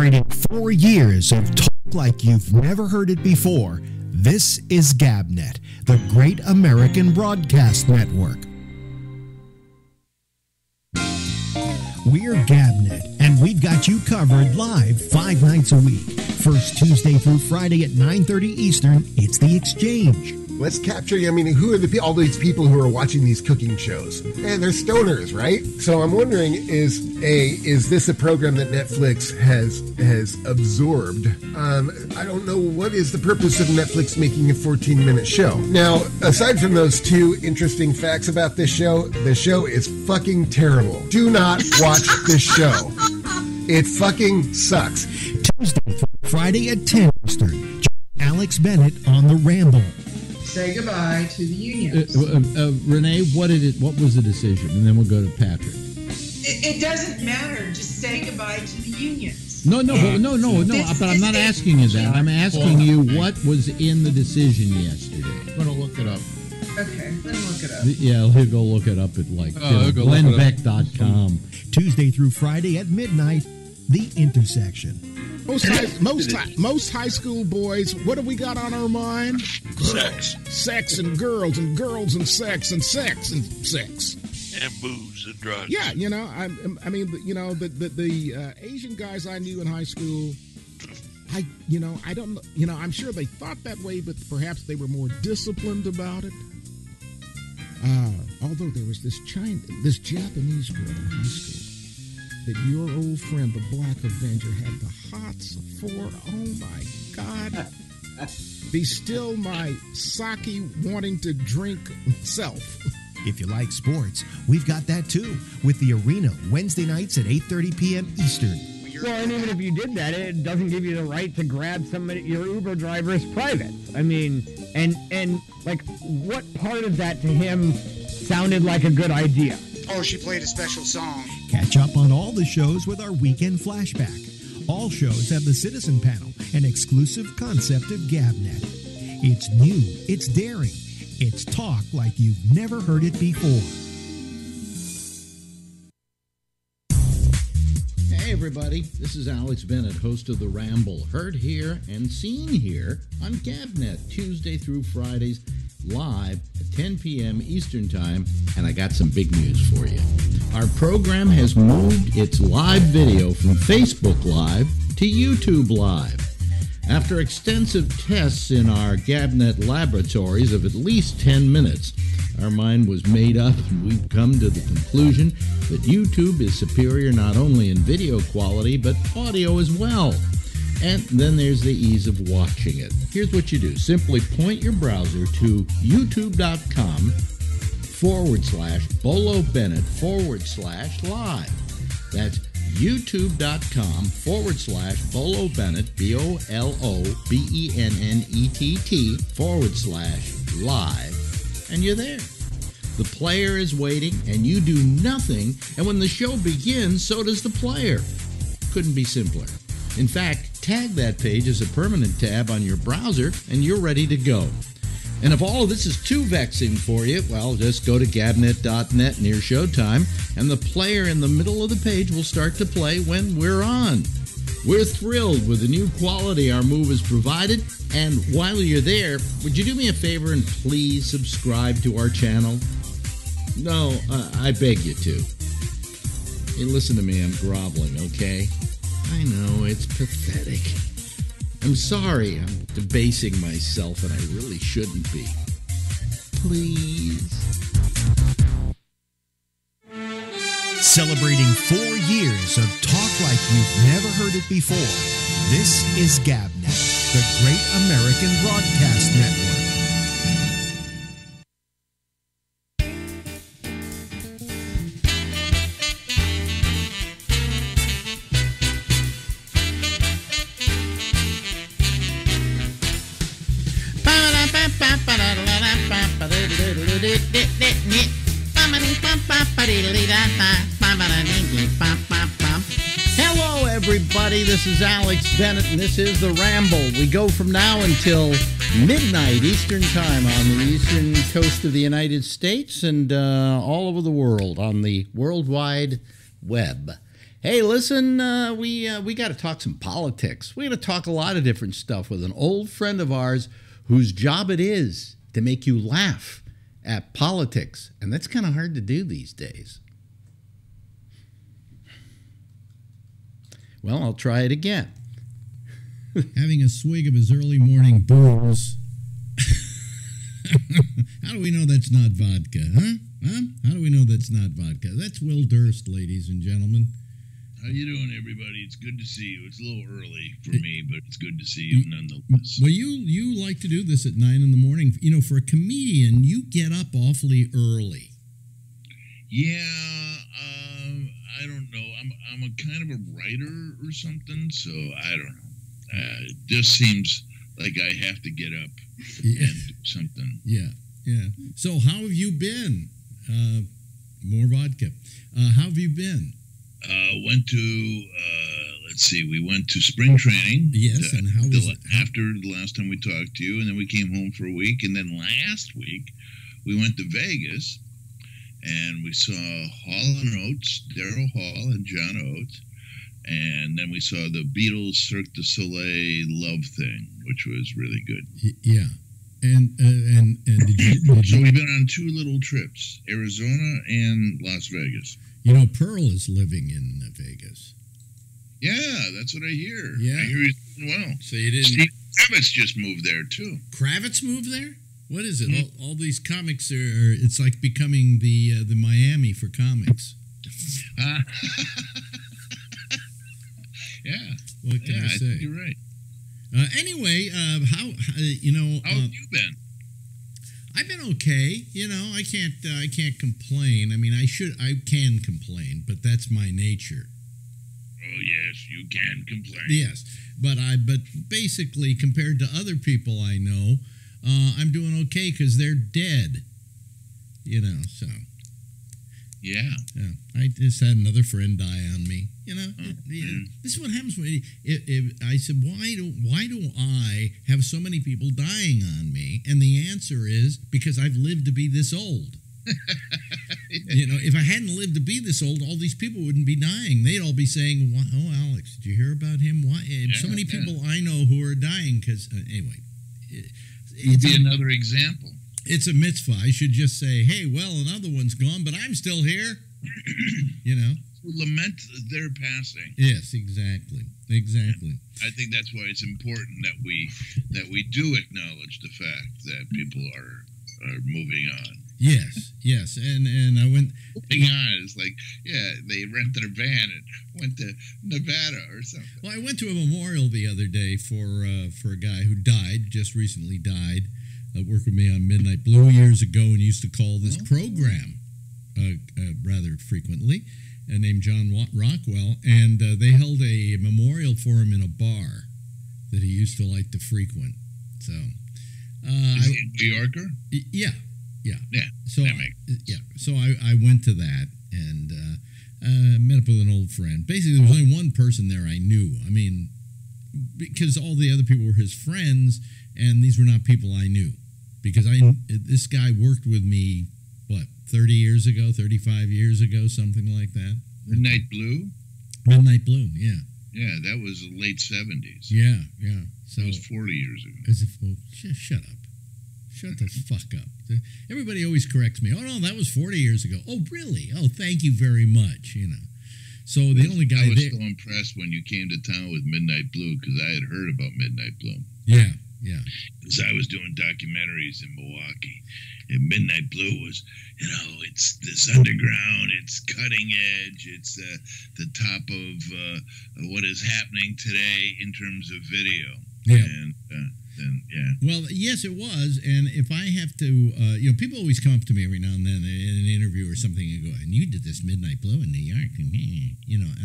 Celebrating 4 years of talk like you've never heard it before, this is GabNet, the Great American Broadcast Network. We're GabNet, and we've got you covered live 5 nights a week. First Tuesday through Friday at 9:30 Eastern, it's The Exchange. Let's capture, who are all these people who are watching these cooking shows? And they're stoners, right? So I'm wondering, is this a program that Netflix has absorbed? I don't know, what is the purpose of Netflix making a 14-minute show? Now, aside from those 2 interesting facts about this show, the show is fucking terrible. Do not watch this show. It fucking sucks. Tuesday through Friday at 10 Eastern, join Alex Bennett on the Ramble. Say goodbye to the unions. Renee, what was the decision? And then we'll go to Patrick. It doesn't matter. Just say goodbye to the unions. No. But I'm not asking you that. I'm asking you what was in the decision yesterday. I'm going to look it up. Okay, let me look it up. Yeah, he'll go look it up at GlenBeck.com. Tuesday through Friday at midnight, The Intersection. Most high school boys, what have we got on our mind? Sex and girls and sex and sex and sex. And booze and drugs. Yeah, the Asian guys I knew in high school, I'm sure they thought that way, but perhaps they were more disciplined about it. Although there was this Japanese girl in high school that your old friend, the Black Avenger, had the hots for. Oh, my God. Be still my sake wanting to drink self. If you like sports, we've got that too, with The Arena, Wednesday nights at 8:30 p.m. Eastern. Well, and even if you did that, it doesn't give you the right to grab your Uber driver's private. I mean, and like, what part of that to him sounded like a good idea? Oh, she played a special song. Catch up on all the shows with our weekend flashback. All shows have the Citizen Panel, an exclusive concept of GabNet. It's new, it's daring, it's talk like you've never heard it before. Hey everybody, this is Alex Bennett, host of The Ramble, heard here and seen here on GabNet, Tuesday through Fridays, live at 10 p.m. Eastern Time, and I got some big news for you. Our program has moved its live video from Facebook Live to YouTube Live. After extensive tests in our GabNet laboratories of at least 10 minutes, our mind was made up and we've come to the conclusion that YouTube is superior not only in video quality, but audio as well. And then there's the ease of watching it. Here's what you do. Simply point your browser to youtube.com/Bolo Bennett /live. That's youtube.com/Bolo Bennett, BOLOBENNETT /live. And you're there. The player is waiting, and you do nothing. And when the show begins, so does the player. Couldn't be simpler. In fact, tag that page as a permanent tab on your browser, and you're ready to go. And if all of this is too vexing for you, well, just go to gabnet.net near showtime, and the player in the middle of the page will start to play when we're on. We're thrilled with the new quality our move has provided, and while you're there, would you do me a favor and please subscribe to our channel? No, I beg you to. Hey, listen to me, I'm groveling, okay? I know, it's pathetic. I'm sorry, I'm debasing myself, and I really shouldn't be. Please. Celebrating 4 years of talk like you've never heard it before, this is GabNet, the Great American Broadcast Network. Hello, everybody. This is Alex Bennett, and this is The Ramble. We go from now until midnight Eastern Time on the eastern coast of the United States and all over the world on the World Wide Web. Hey, listen, we got to talk some politics. We got to talk a lot of different stuff with an old friend of ours whose job it is to make you laugh at politics. And that's kind of hard to do these days. Well, I'll try it again. Having a swig of his early morning booze. How do we know that's not vodka, huh? How do we know that's not vodka? That's Will Durst, ladies and gentlemen. How you doing, everybody? It's good to see you. It's a little early for me, but it's good to see you nonetheless. Well, you like to do this at 9 in the morning. You know, for a comedian, you get up awfully early. Yeah, I don't know. I'm a kind of a writer or something, so I don't know. It just seems like I have to get up and do something. Yeah. So how have you been? More vodka. How have you been? Went to, let's see, we went to spring training. Yes, and how was it? After the last time we talked to you, and then we came home for a week, and then last week we went to Vegas, and we saw Hall & Oates, Daryl Hall and John Oates, and then we saw the Beatles Cirque du Soleil Love Thing, which was really good. Yeah. And did you, so we've been on 2 little trips, Arizona and Las Vegas. You know, Pearl is living in Vegas. Yeah, that's what I hear. Yeah. I hear he's doing well. So you didn't... Steve Kravitz just moved there, too. Kravitz moved there? What is it? Mm-hmm. All these comics are... It's like becoming the Miami for comics. Yeah. What can I say? Think you're right. Anyway, how you know? How have you been? I've been okay. You know, I can't complain. I mean, I can complain, but that's my nature. Oh yes, you can complain. Yes, but basically, compared to other people I know, I'm doing okay because they're dead. You know, so. Yeah. I just had another friend die on me. You know, this is what happens when I said, why do I have so many people dying on me? And the answer is because I've lived to be this old. You know, if I hadn't lived to be this old, all these people wouldn't be dying. They'd all be saying, "Oh, Alex, did you hear about him? Why?" And so many people I know who are dying because anyway, it's another example. It's a mitzvah. I should just say, hey, well, another one's gone, but I'm still here. You know? Lament their passing. Yes, exactly. I think that's why it's important that we do acknowledge the fact that people are moving on. Yes. And I went... Moving on is like, they rented a van and went to Nevada or something. Well, I went to a memorial the other day for a guy who just recently died. Worked with me on Midnight Blue years ago and used to call this program rather frequently, named John Rockwell, and they held a memorial for him in a bar that he used to like to frequent. So, is he a New Yorker? Yeah. So I went to that and met up with an old friend. Basically, there was only one person there I knew. I mean, because all the other people were his friends, and these were not people I knew. Because this guy worked with me, 30 years ago, 35 years ago, something like that. Midnight Blue? Midnight Blue, yeah. Yeah, that was the late 70s. Yeah. So that was 40 years ago. As if, shut up. Shut the fuck up. Everybody always corrects me. Oh, no, that was 40 years ago. Oh, really? Oh, thank you very much, you know. So the only guy I was so impressed when you came to town with Midnight Blue because I had heard about Midnight Blue. Yeah. Because I was doing documentaries in Milwaukee, and Midnight Blue was, it's this underground, it's cutting edge, it's the top of what is happening today in terms of video. Yeah. And Well, yes, it was. And if I have to, people always come up to me every now and then in an interview or something and go, "And you did this Midnight Blue in New York," and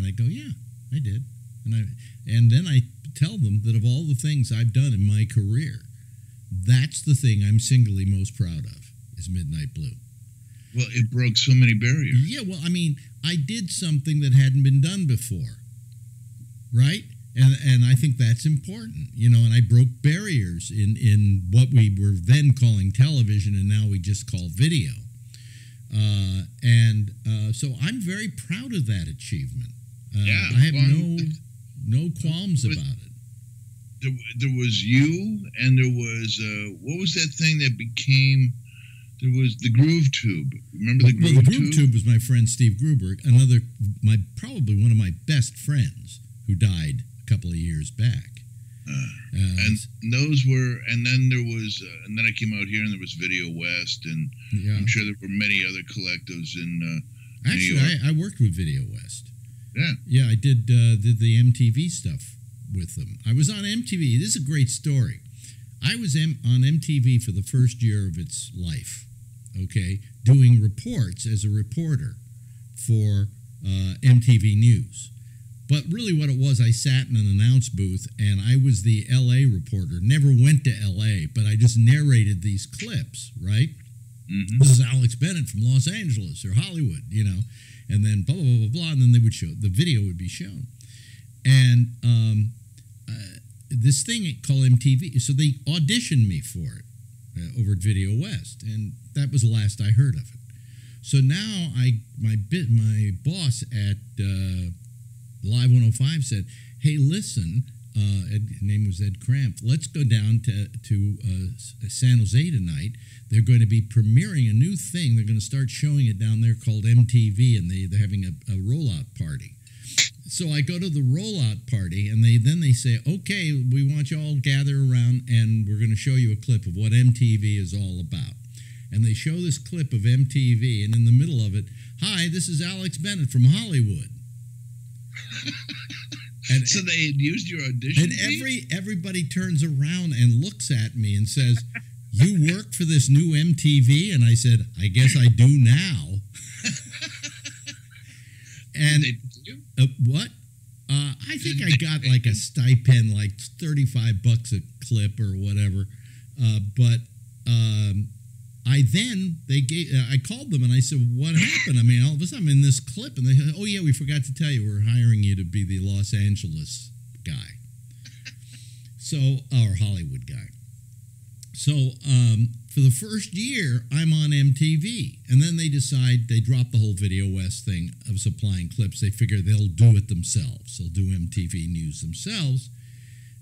I go, "Yeah, I did." And then I tell them that of all the things I've done in my career, that's the thing I'm singly most proud of is Midnight Blue. Well, it broke so many barriers. Yeah, well, I mean, I did something that hadn't been done before, right? And I think that's important, and I broke barriers in what we were then calling television and now we just call video. So I'm very proud of that achievement. I have no qualms about it. There was you, and there was what was that thing that became? There was the Groove Tube. Remember the Groove Tube? The Groove Tube was my friend Steve Gruber, probably one of my best friends, who died a couple of years back. And those were, and then there was, and then I came out here, and there was Video West, and I'm sure there were many other collectives in New York. I worked with Video West. Yeah, I did the MTV stuff with them. I was on MTV. This is a great story. I was on MTV for the first year of its life, okay, doing reports as a reporter for MTV News. But really what it was, I sat in an announce booth, and I was the L.A. reporter. Never went to L.A., but I just narrated these clips, right? Mm-hmm. This is Alex Bennett from Los Angeles or Hollywood, and then blah, blah, blah, blah, blah, and then they would show, the video would be shown. And this thing called MTV, so they auditioned me for it over at Video West, and that was the last I heard of it. So now my boss at Live 105 said, "Hey, listen," his name was Ed Cramp. "Let's go down to San Jose tonight. They're going to be premiering a new thing. They're going to start showing it down there called MTV, and they're having a rollout party." So I go to the rollout party, and they say, "Okay, we want you all to gather around, and we're going to show you a clip of what MTV is all about." And they show this clip of MTV, and in the middle of it, "Hi, this is Alex Bennett from Hollywood." And so they had used your audition. And everybody turns around and looks at me and says, "You work for this new MTV?" And I said, "I guess I do now." And what? I think I got like a stipend, like $35 a clip or whatever. But I called them and I said, "What happened?" I mean, all of a sudden I'm in this clip, and they said, "Oh yeah, we forgot to tell you, we're hiring you to be the Los Angeles guy." Or Hollywood guy. So for the first year, I'm on MTV, and then they drop the whole Video West thing of supplying clips. They figure they'll do it themselves. They'll do MTV News themselves.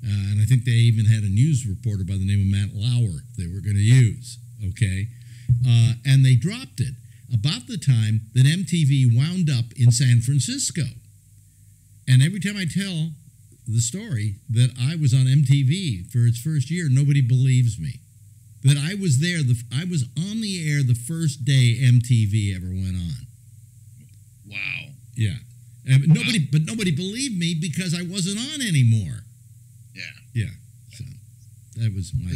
And I think they even had a news reporter by the name of Matt Lauer they were going to use. Okay, and they dropped it about the time that MTV wound up in San Francisco. And every time I tell the story that I was on MTV for its first year, nobody believes me. That I was there, I was on the air the first day MTV ever went on. Wow. Yeah. But nobody believed me because I wasn't on anymore. Yeah. So that was my.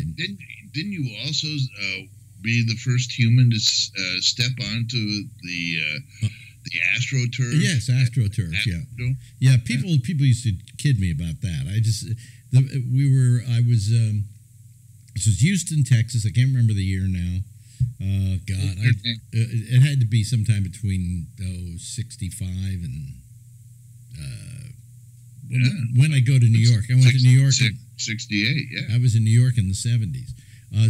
Didn't you also be the first human to step onto the AstroTurf? Yes, AstroTurf. Yeah. Yeah. People used to kid me about that. This was Houston, Texas. I can't remember the year now. God, it had to be sometime between 65 and when I go to New York. I went to New York. 68, yeah. I was in New York in the 70s.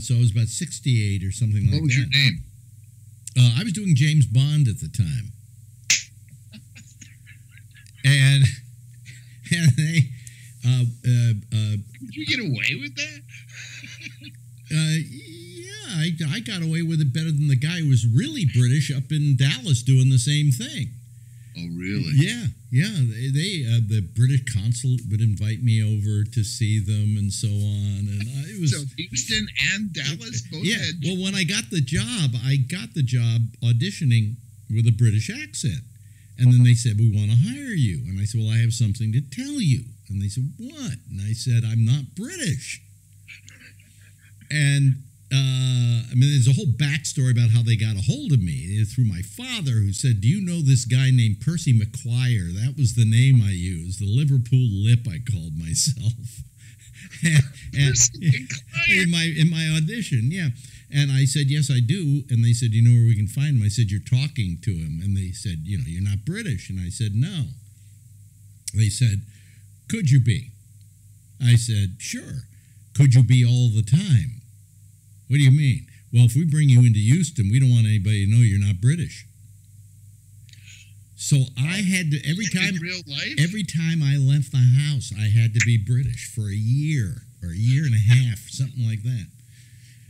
So I was about 68 or something like that. What was your name? I was doing James Bond at the time. and they... Did you get away with that? Yeah, I got away with it better than the guy who was really British up in Dallas doing the same thing. Oh, really? Yeah. They the British consulate would invite me over to see them and so on, and it was so Houston and Dallas both. Yeah. Had... Well, when I got the job auditioning with a British accent, and then they said, "We want to hire you," and I said, "Well, I have something to tell you," and they said, "What?" And I said, "I'm not British." And there's a whole backstory about how they got a hold of me through my father, who said, "Do you know this guy named Percy McQuire?" That was the name I used. The Liverpool Lip, I called myself. in my audition, yeah. And I said, "Yes, I do." And they said, "You know where we can find him?" I said, "You're talking to him." And they said, "You're not British." And I said, "No." They said, "Could you be?" I said, "Sure." "Could you be all the time?" "What do you mean?" "Well, if we bring you into Houston, we don't want anybody to know you're not British." So I had to every In real life? Every time I left the house, I had to be British for a year or a year and a half, something like that.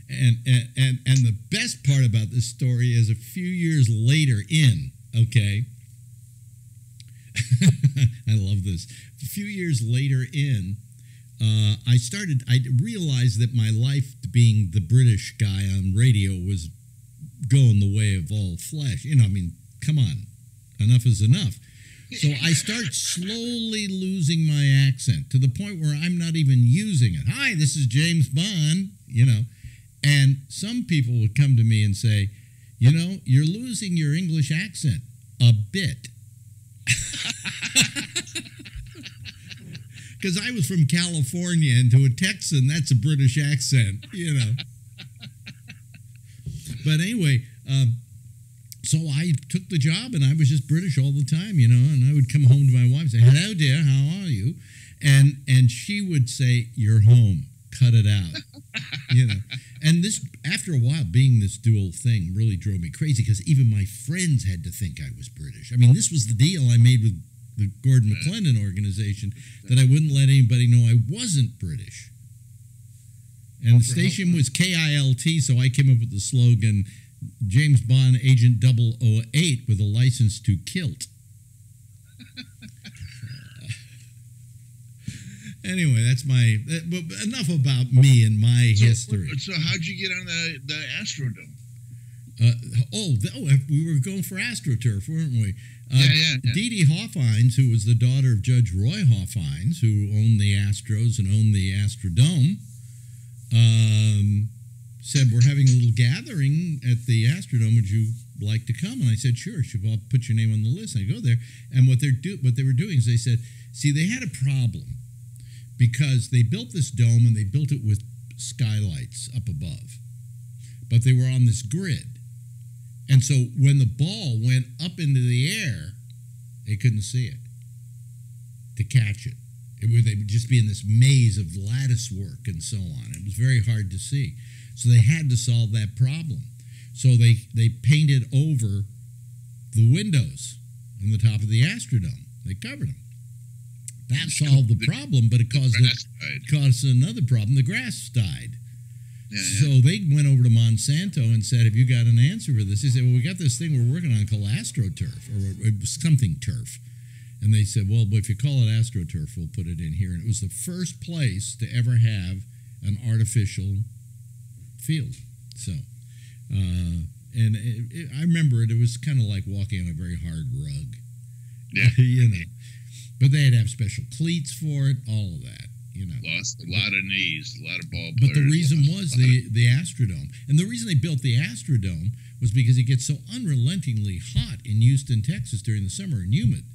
And the best part about this story is a few years later okay, I love this. A few years later I realized that my life being the British guy on radio was going the way of all flesh. I mean, come on. Enough is enough. So I start slowly losing my accent to the point where I'm not even using it. Hi, this is James Bond, And some people would come to me and say, you're losing your English accent a bit. Because I was from California, and to a Texan, that's a British accent, But anyway, so I took the job, and I was just British all the time, and I would come home to my wife and say, hello, dear, how are you? And she would say, you're home, cut it out, And this, after a while, being this dual thing really drove me crazy because even my friends had to think I was British. I mean, this was the deal I made with the Gordon McClendon organization, that I wouldn't let anybody know I wasn't British. And the station was KILT, so I came up with the slogan, James Bond Agent 008 with a license to kilt. Anyway, that's but enough about me and my history. So how'd you get on the Astrodome? We were going for AstroTurf, weren't we? Yeah. Dee Dee Hoffines, who was the daughter of Judge Roy Hoffines, who owned the Astros and owned the Astrodome, said, we're having a little gathering at the Astrodome. Would you like to come? And I said, sure. I'll put your name on the list. And I go there. And what they were doing is they said, see, they had a problem because they built this dome and they built it with skylights up above. But they were on this grid. And so when the ball went up into the air, they couldn't see it to catch it. They would just be in this maze of lattice work and so on. It was very hard to see. So they had to solve that problem. So they painted over the windows on the top of the Astrodome. They covered them. That solved the problem, but it caused another problem. The grass died. So they went over to Monsanto and said, have you got an answer for this? They said, well, we got this thing we're working on called AstroTurf, or something turf. And they said, well, but if you call it AstroTurf, we'll put it in here. And it was the first place to ever have an artificial field. So, I remember it was kind of like walking on a very hard rug. Yeah. But they'd have special cleats for it, all of that. Lost a lot of knees, a lot of ball But players. the reason was the Astrodome. And the reason they built the Astrodome was because it gets so unrelentingly hot in Houston, Texas during the summer and humid.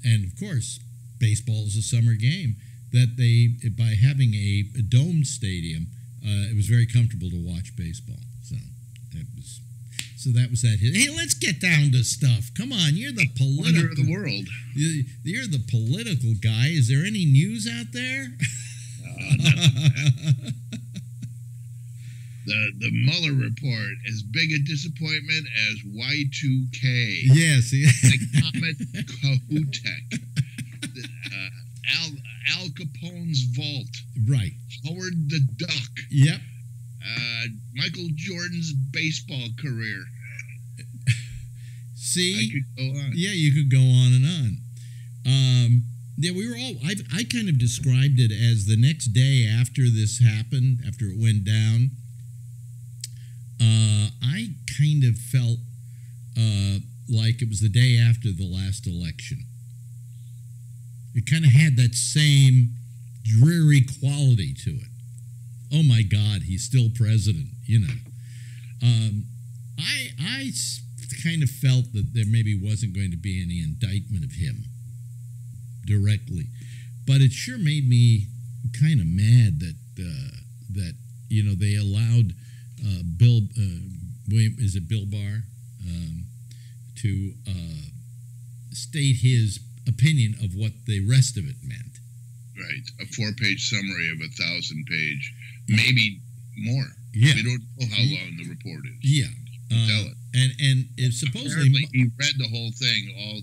And, of course, baseball is a summer game, that by having a domed stadium, it was very comfortable to watch baseball. So that was that. Hey, let's get down to stuff. Come on, you're the wonder of the world. You're the political guy. Is there any news out there? The Mueller report, as big a disappointment as Y2K. Yes. The Comet Kohoutek. Al Capone's vault. Right. Howard the Duck. Yep. Michael Jordan's baseball career. See? I could go on. Yeah, you could go on and on. We were all, I kind of described it as the next day after this happened, after it went down, I kind of felt like it was the day after the last election. It kind of had that same dreary quality to it. Oh my God, he's still president, I kind of felt that there maybe wasn't going to be any indictment of him directly, but it sure made me kind of mad that they allowed Bill Barr to state his opinion of what the rest of it meant. Right, a 4-page summary of a 1,000-page, maybe more. Yeah, we don't know how long the report is. Yeah, tell it. And it supposedly Apparently he read the whole thing, all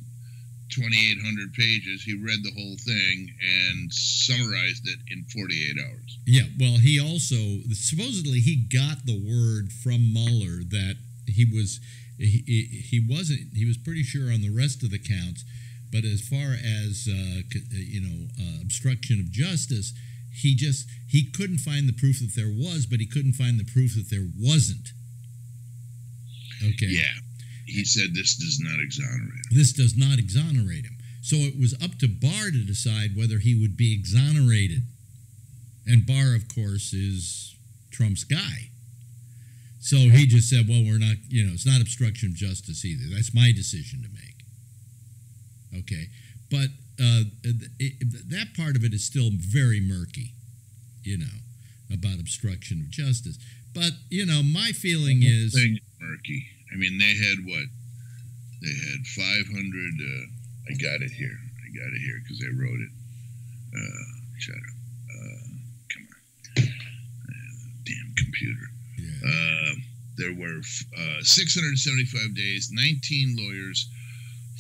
2,800 pages. He read the whole thing and summarized it in 48 hours. Yeah, well, he also supposedly he got the word from Mueller that he was pretty sure on the rest of the counts, but as far as obstruction of justice, he couldn't find the proof that there was, but he couldn't find the proof that there wasn't. Okay. Yeah. He said this does not exonerate him. This does not exonerate him. So it was up to Barr to decide whether he would be exonerated. And Barr, of course, is Trump's guy. So he just said, well, we're not, it's not obstruction of justice either. That's my decision to make. Okay. But that part of it is still very murky, about obstruction of justice. But, my feeling is... murky. I mean, they had what? They had 500. I got it here because I wrote it. Shut up. Come on. Damn computer. Yeah. There were 675 days, 19 lawyers,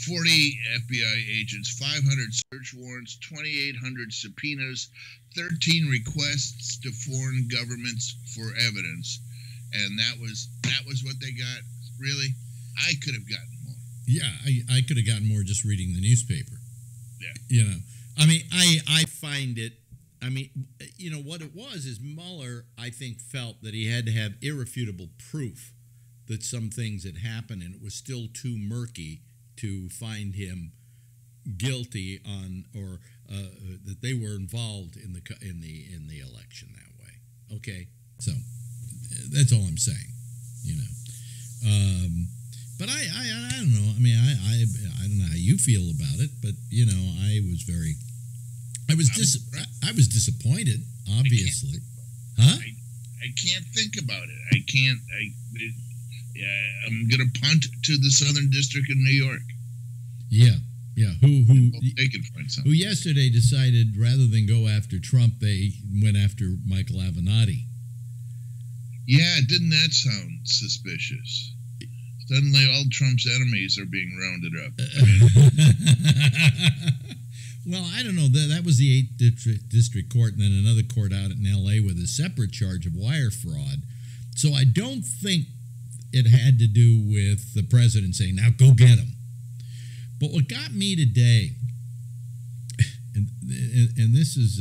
40 FBI agents, 500 search warrants, 2,800 subpoenas, 13 requests to foreign governments for evidence. And that was what they got. Really? I could have gotten more. Yeah, I could have gotten more just reading the newspaper. Yeah. I mean, I find it, what it was is Mueller, I think, felt that he had to have irrefutable proof that some things had happened, and it was still too murky to find him guilty on, or that they were involved in the election that way. Okay, so that's all I'm saying. But I don't know. I mean, I don't know how you feel about it, but I was disappointed. Obviously, I can't think about it. I'm gonna punt to the Southern District of New York. Yeah. Who they can find something. Who yesterday decided rather than go after Trump, they went after Michael Avenatti. Yeah, didn't that sound suspicious? Suddenly all Trump's enemies are being rounded up. Well, I don't know. That was the 8th District Court, and then another court out in L.A. with a separate charge of wire fraud. So I don't think it had to do with the president saying, now go get him. But what got me today, and this is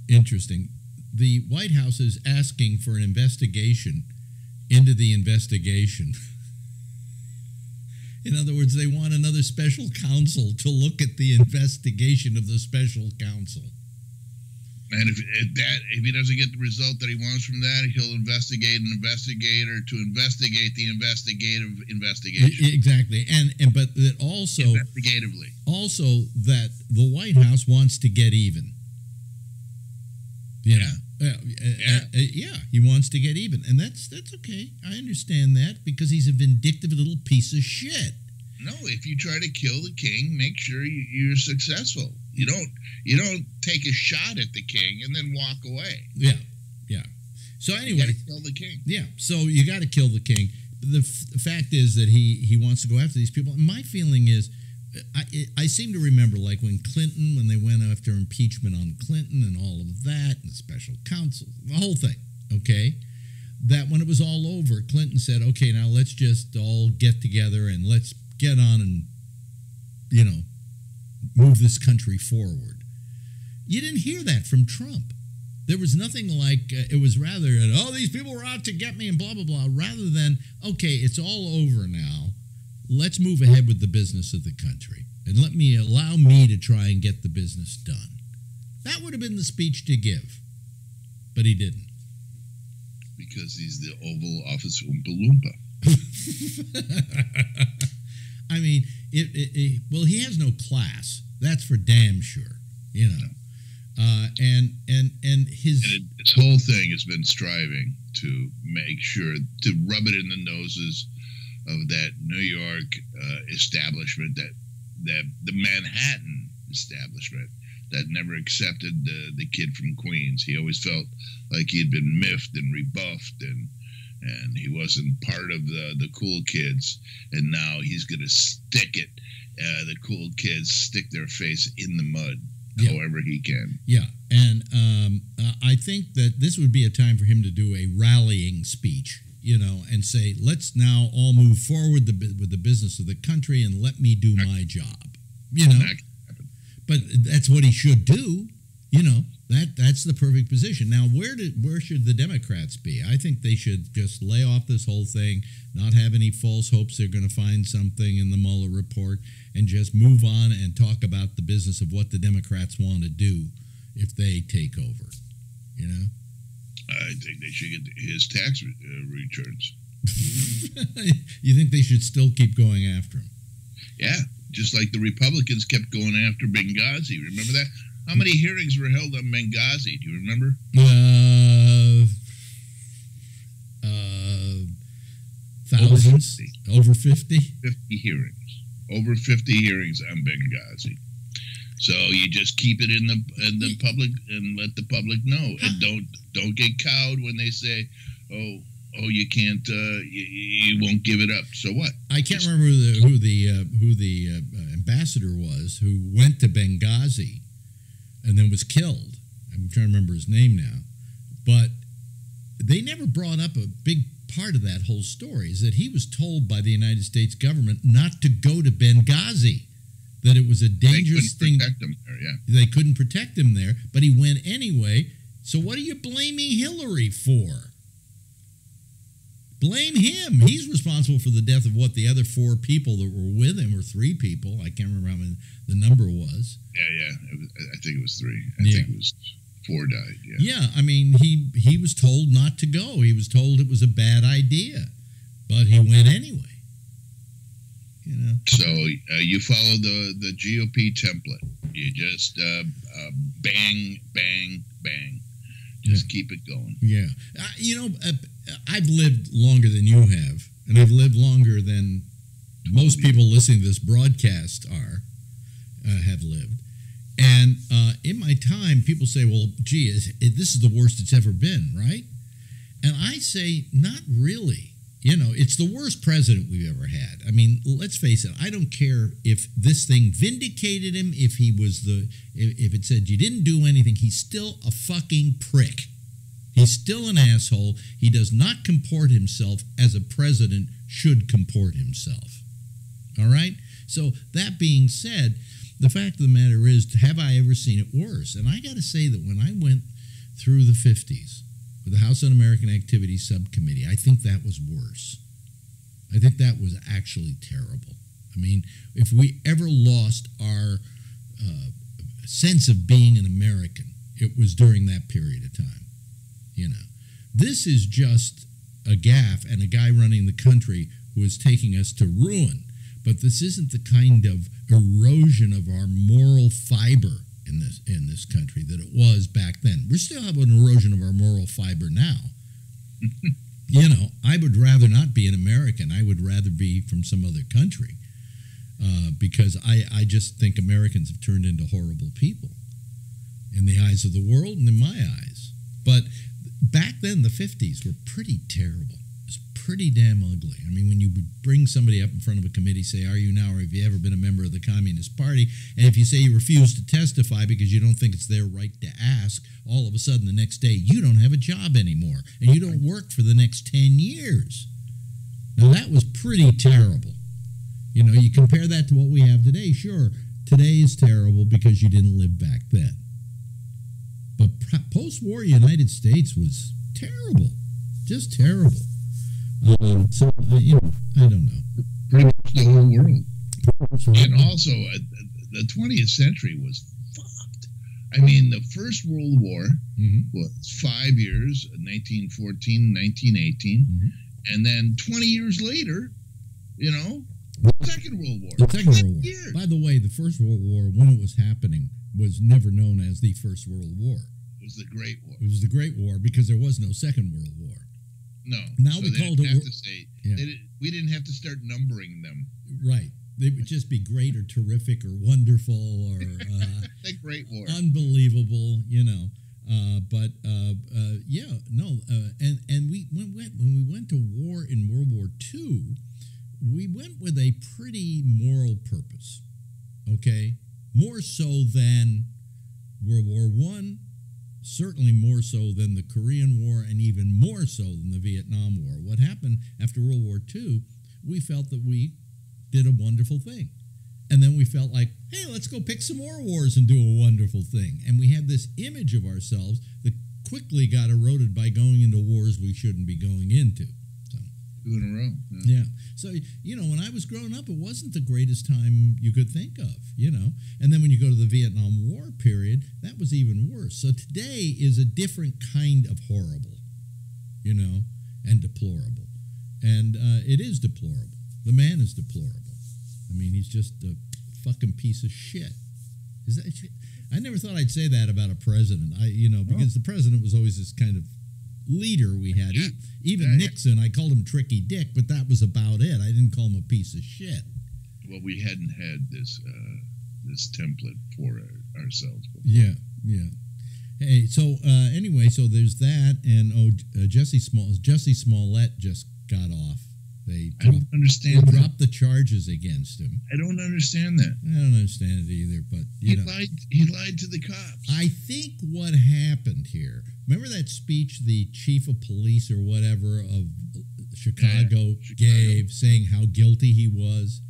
interesting, the White House is asking for an investigation into the investigation. In other words, they want another special counsel to look at the investigation of the special counsel. And if he doesn't get the result that he wants from that, he'll investigate an investigator to investigate the investigative investigation. Exactly, but that also investigatively, that the White House wants to get even. Yeah, he wants to get even, and that's okay. I understand that because he's a vindictive little piece of shit. No, if you try to kill the king, make sure you're successful. You don't take a shot at the king and then walk away. Yeah. So anyway, you got to kill the king. Yeah, so you got to kill the king. The fact is that he wants to go after these people. And my feeling is, I seem to remember like when they went after impeachment on Clinton and all of that, and the special counsel, the whole thing, okay? That when it was all over, Clinton said, okay, now let's just all get together and let's get on and, move this country forward. You didn't hear that from Trump. There was nothing like, it was rather, these people were out to get me and blah, blah, blah, rather than, okay, it's all over now. Let's move ahead with the business of the country and allow me to try and get the business done. That would have been the speech to give, but he didn't. Because he's the Oval Office Oompa Loompa. I mean, well, he has no class. That's for damn sure, And his whole thing has been striving to make sure to rub it in the noses of that New York establishment, that the Manhattan establishment that never accepted the kid from Queens. He always felt like he had been miffed and rebuffed, and and he wasn't part of the cool kids, and now he's going to stick it. The cool kids stick their face in the mud, however he can. Yeah, and I think that this would be a time for him to do a rallying speech, and say, let's now all move forward with the business of the country and let me do my job, But that's what he should do, That's the perfect position. Now, where should the Democrats be? I think they should just lay off this whole thing, not have any false hopes they're going to find something in the Mueller report, and just move on and talk about the business of what the Democrats want to do if they take over. I think they should get his tax returns. You think they should still keep going after him? Yeah, just like the Republicans kept going after Benghazi. Remember that? How many hearings were held on Benghazi? Do you remember? Thousands. Over 50? 50 hearings. Over 50 hearings on Benghazi. So you just keep it in the public and let the public know, and don't get cowed when they say, "Oh, you can't, you won't give it up." So what? I can't remember who the ambassador was who went to Benghazi and then was killed. I'm trying to remember his name now, but they never brought up a big part of that whole story. Is that he was told by the United States government not to go to Benghazi. That it was a dangerous thing. Protect him there, yeah. They couldn't protect him there, but he went anyway. So what are you blaming Hillary for? Blame him. He's responsible for the death of the other 4 people that were with him, or 3 people. I can't remember how many the number was. Yeah. I think it was 3. I think it was 4 died. Yeah. I mean, he was told not to go. He was told it was a bad idea, but he went anyway. So you follow the GOP template. You just bang, bang, bang. Just keep it going. Yeah. I've lived longer than you have, and I've lived longer than most people listening to this broadcast have lived. And in my time, people say, well, gee, this is the worst it's ever been, right? And I say, not really. It's the worst president we've ever had. I mean, let's face it. I don't care if this thing vindicated him, if it said you didn't do anything. He's still a fucking prick. He's still an asshole. He does not comport himself as a president should comport himself. All right? So that being said, the fact of the matter is, have I ever seen it worse? And I got to say that when I went through the 50s, the House Un-American Activities Subcommittee, I think that was worse. I think that was actually terrible. I mean, if we ever lost our sense of being an American, it was during that period of time. This is just a gaffe and a guy running the country who is taking us to ruin. But this isn't the kind of erosion of our moral fiber in this country that it was back then. We still have an erosion of our moral fiber now. I would rather not be an American. I would rather be from some other country because I just think Americans have turned into horrible people in the eyes of the world and in my eyes. But back then, the 50s were pretty terrible. It was pretty damn ugly. I mean, when you bring somebody up in front of a committee, say, are you now or have you ever been a member of the Communist Party? And if you say you refuse to testify because you don't think it's their right to ask, all of a sudden the next day you don't have a job anymore and you don't work for the next 10 years. Now, that was pretty terrible. You compare that to what we have today. Sure, today is terrible because you didn't live back then. But post-war United States was terrible. Just terrible. I don't know. Pretty much the whole world. And also, the 20th century was fucked. I mean, the First World War was 5 years, 1914, 1918. And then 20 years later, Second World War. The Second World War. Years. By the way, the First World War, when it was happening, was never known as the First World War. It was the Great War. It was the Great War because there was no Second World War. No. Now so we called it. We didn't have to start numbering them. Right. They would just be great or terrific or wonderful or the Great War. Unbelievable, And when we went to war in World War II, we went with a pretty moral purpose. Okay, more so than World War I, certainly more so than the Korean War, and even more so than the Vietnam War. What happened after World War II? We felt that we did a wonderful thing. And then we felt like, hey, let's go pick some more wars and do a wonderful thing. And we had this image of ourselves that quickly got eroded by going into wars we shouldn't be going into. So, 2 in a row. Yeah. So, when I was growing up, it wasn't the greatest time you could think of, And then when you go to the Vietnam War period, that was even worse. So today is a different kind of horrible, and deplorable. And it is deplorable. The man is deplorable. I mean, he's just a fucking piece of shit. I never thought I'd say that about a president. Because the president was always this kind of leader we had. Even Nixon, I called him Tricky Dick, but that was about it. I didn't call him a piece of shit. Well, we hadn't had this template for ourselves before. Yeah. Hey, so anyway, so there's that, and Jesse Smollett just got off. I don't understand. They dropped the charges against him. I don't understand that. I don't understand it either. But he lied to the cops. I think what happened here. Remember that speech the chief of police or whatever of Chicago gave, saying how guilty he was.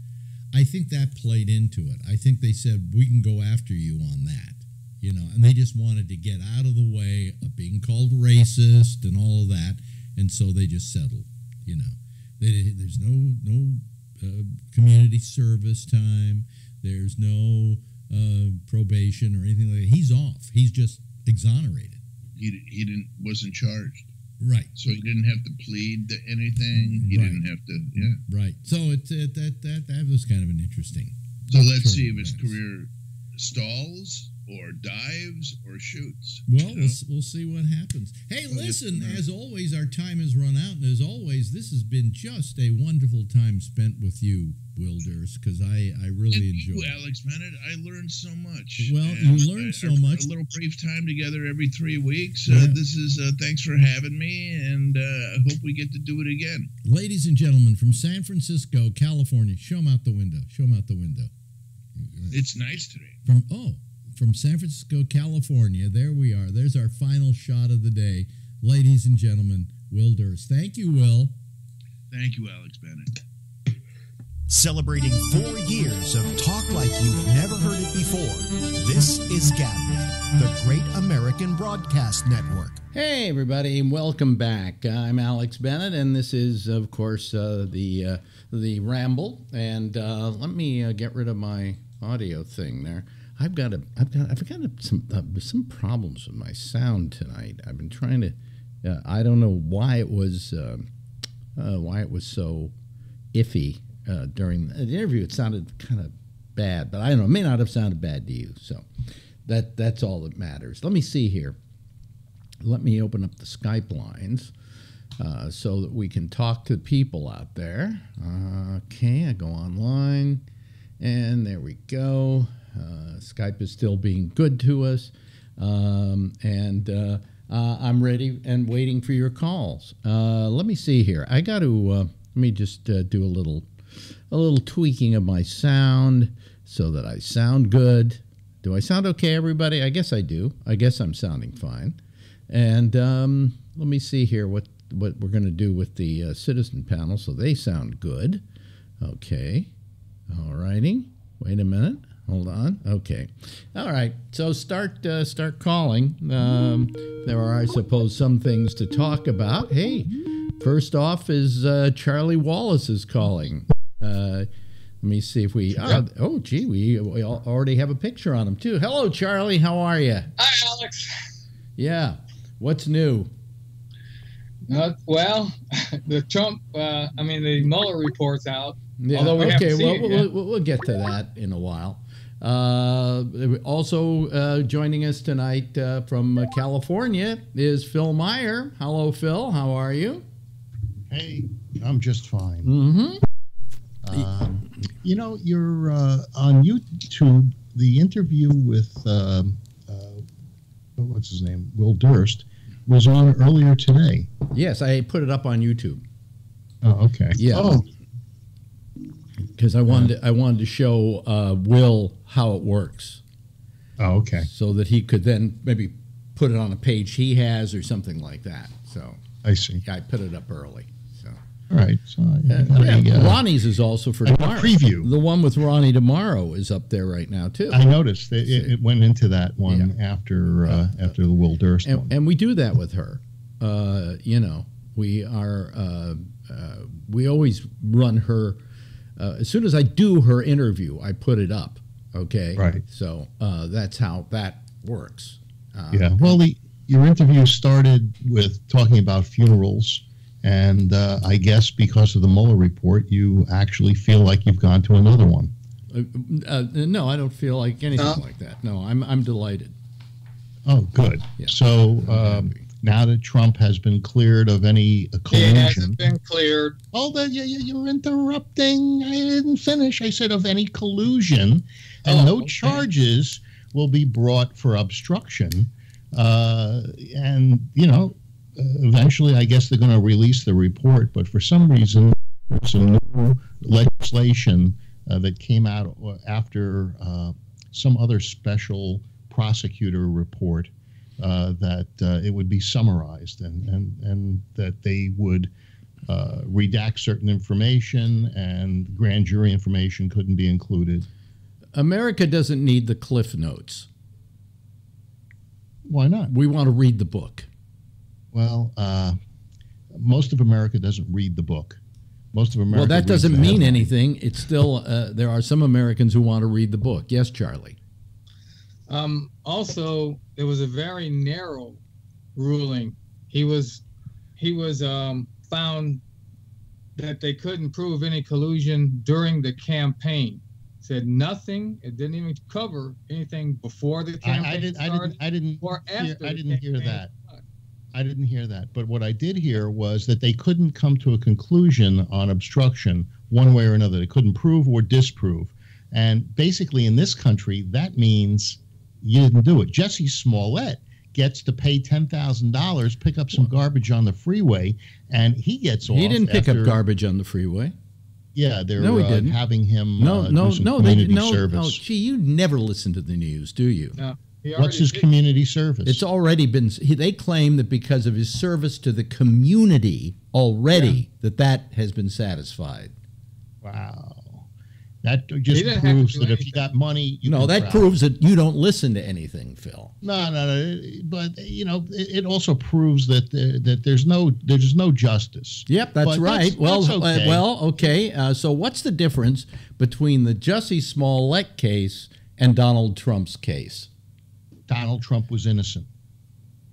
I think that played into it. I think they said we can go after you on that. And they just wanted to get out of the way of being called racist and all of that, and so they just settled. There's no community service time. There's no probation or anything like that. He's off. He's just exonerated. He wasn't charged. Right. So he didn't have to plead to anything. He didn't have to. Yeah. Right. So that was kind of an interesting. So let's see if his career stalls or dives or shoots. Well, we'll see what happens. Hey, listen, as always, our time has run out, and as always, this has been just a wonderful time spent with you, Will Durst, because I really enjoyed it. Alex Bennett, I learned so much. Well, you learned so much. A little brief time together every 3 weeks. This is thanks for having me, and I hope we get to do it again. Ladies and gentlemen, from San Francisco, California, show them out the window. It's nice today. From San Francisco, California, there we are. There's our final shot of the day. Ladies and gentlemen, Will Durst. Thank you, Will. Thank you, Alex Bennett. Celebrating 4 years of talk like you've never heard it before. This is GabNet, the Great American Broadcast Network. Hey, everybody, welcome back. I'm Alex Bennett, and this is, of course, the Ramble. And let me get rid of my audio thing there. I've got some problems with my sound tonight. I've been trying to. I don't know why it was so iffy during the interview. It sounded kind of bad, but I don't know. It may not have sounded bad to you. So that's all that matters. Let me see here. Let me open up the Skype lines so that we can talk to people out there. Okay, I go online, and there we go. Skype is still being good to us, and I'm ready and waiting for your calls. Let me see here. I got to let me just do a little tweaking of my sound so that I sound good. Do I sound okay, everybody? I guess I do. I guess I'm sounding fine. And let me see here what we're going to do with the citizen panel so they sound good. Okay. All righty. Wait a minute. Hold on. Okay. All right. So start calling. There are, I suppose, some things to talk about. Hey, first off is Charlie Wallace is calling. Let me see if we... we already have a picture on him, too. Hello, Charlie. How are you? Hi, Alex. Yeah. What's new? Well, the Trump... the Mueller report's out. Yeah. Although we haven't seen it yet. We'll get to that in a while. Also joining us tonight from California is Phil Meyer. Hello, Phil. How are you? Hey, I'm just fine. Mm-hmm. You're on YouTube. The interview with what's his name, Will Durst, was on earlier today. Yes, I put it up on YouTube. Oh, okay. Yeah. Oh, because I wanted to show Will how it works. Oh, okay. So that he could then maybe put it on a page he has or something like that. So I see. I put it up early. So all right. So Ronnie's is also for tomorrow. Preview. The one with Ronnie tomorrow is up there right now too. I noticed it went into that one after the Will Durst one. And we do that with her. We are we always run her. As soon as I do her interview, I put it up. Okay. Right. So that's how that works. Yeah. Well, your interview started with talking about funerals, and I guess because of the Mueller report, you actually feel like you've gone to another one. No, I don't feel like anything like that. No, I'm delighted. Oh, good. Yeah. So now that Trump has been cleared of any collusion, He hasn't been cleared. Oh, you're interrupting. I didn't finish. I said of any collusion, and no charges will be brought for obstruction. And eventually, I guess they're going to release the report. But for some reason, there's some new legislation that came out after some other special prosecutor report that it would be summarized and that they would redact certain information and grand jury information couldn't be included. America doesn't need the Cliff Notes. Why not? We want to read the book. Well, most of America doesn't read the book. Most of America. Well, that doesn't reads the mean headline. anything. It's still there are some Americans who want to read the book. Yes, Charlie. Also, there was a very narrow ruling. He was found that they couldn't prove any collusion during the campaign. Said nothing. It didn't even cover anything before the campaign started. I didn't hear that. started. I didn't hear that. But what I did hear was that they couldn't come to a conclusion on obstruction one way or another. They couldn't prove or disprove. And basically, in this country, that means you didn't do it. Jesse Smollett gets to pay $10,000, pick up some garbage on the freeway, and he gets off. He didn't pick up garbage on the freeway. Yeah, they're No, he didn't. having him No, do some they community didn't. No, service. gee, you never listen to the news, do you? No, he What's already his did. community service? It's already been. They claim that because of his service to the community already, that has been satisfied. Wow. That He just didn't have to proves do that if anything. you got money, you No, can that travel. proves that you don't listen to anything, Phil. No. But it also proves that there's no justice. Yep, that's But right. that's okay. Okay. So what's the difference between the Jussie Smollett case and Donald Trump's case? Donald Trump was innocent.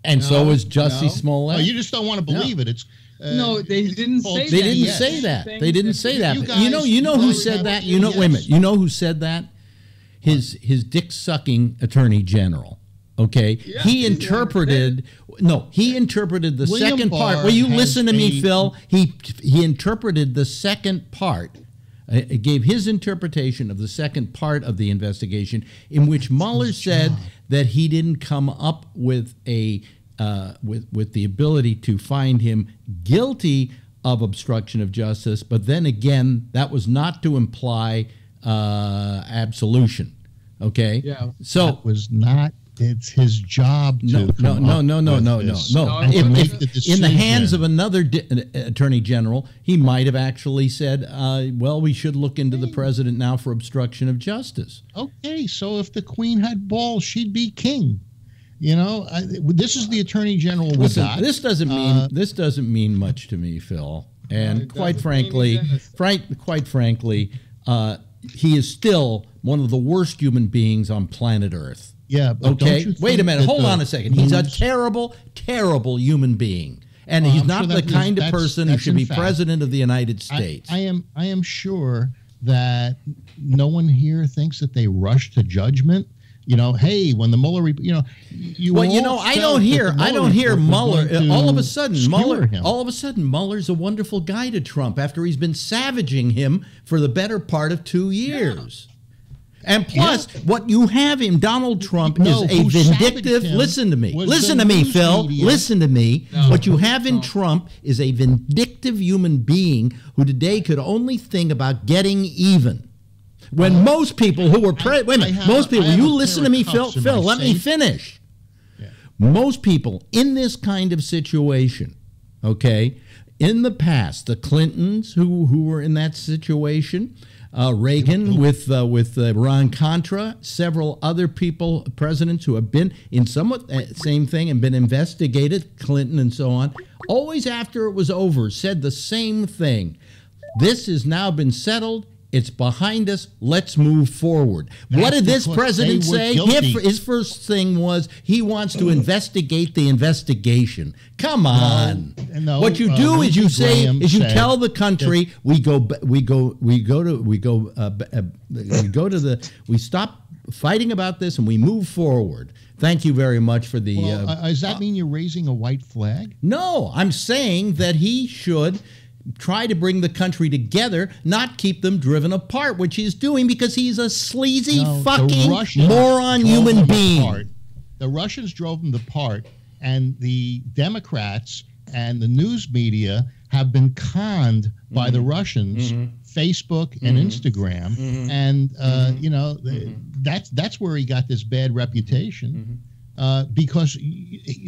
And so is Jussie no. Smollett. Oh, you just don't want to believe it. It's No, they didn't say They that. didn't Yes. say that. They didn't say that. You But guys- you know you who guys said have- that? Wait a minute. You know who said that? His dick sucking attorney general. Okay, Yeah, he he's interpreted. No, he interpreted the William second part. Barr Will you has listen to me, a- Phil? He interpreted the second part. Gave his interpretation of the second part of the investigation, in which Mueller said that he didn't come up with a with the ability to find him guilty of obstruction of justice, but then again, that was not to imply absolution. Okay. Yeah. So that was not. It's his job to no. make the decision. In the hands of another attorney general, he might have actually said, well, we should look into the president now for obstruction of justice. Okay, so if the queen had balls, she'd be king. This is the attorney general we Listen, got. this doesn't mean much to me, Phil. And it quite doesn't mean frankly, he's innocent. he is still one of the worst human beings on planet Earth. Yeah, but Okay, don't you wait a think minute. that Hold the on a second. He's a news- terrible, terrible human being, and Well, he's I'm not sure the that- kind of that's- person who that's should in be fact. president of the United States. I am sure that no one here thinks that they rush to judgment. Hey, when the Mueller, I don't hear Mueller. All of a sudden, Mueller's a wonderful guy to Trump after he's been savaging him for the better part of 2 years. And plus, what you have in Donald Trump is a vindictive. Listen to me. Listen to me, Phil. Listen to me. What you have in Trump is a vindictive human being who today could only think about getting even. When most people who were wait a minute, most people. You listen to me, Phil. Phil, let me finish. Yeah. Most people in this kind of situation, okay, in the past, the Clintons who were in that situation. Reagan with Iran-Contra, several other people, presidents who have been in somewhat same thing and been investigated, Clinton and so on, always after it was over said the same thing. This has now been settled. It's behind us. Let's move forward. What did this president say? His first thing was he wants to investigate the investigation. Come on. No, what you do is you say you tell the country we stop fighting about this and we move forward. Thank you very much for the. Does that mean you're raising a white flag? No, I'm saying that he should try to bring the country together, not keep them driven apart, which he's doing because he's a sleazy fucking moron human being. The Russians drove them apart, and the Democrats and the news media have been conned by the Russians, Facebook and Instagram, and that's where he got this bad reputation. Because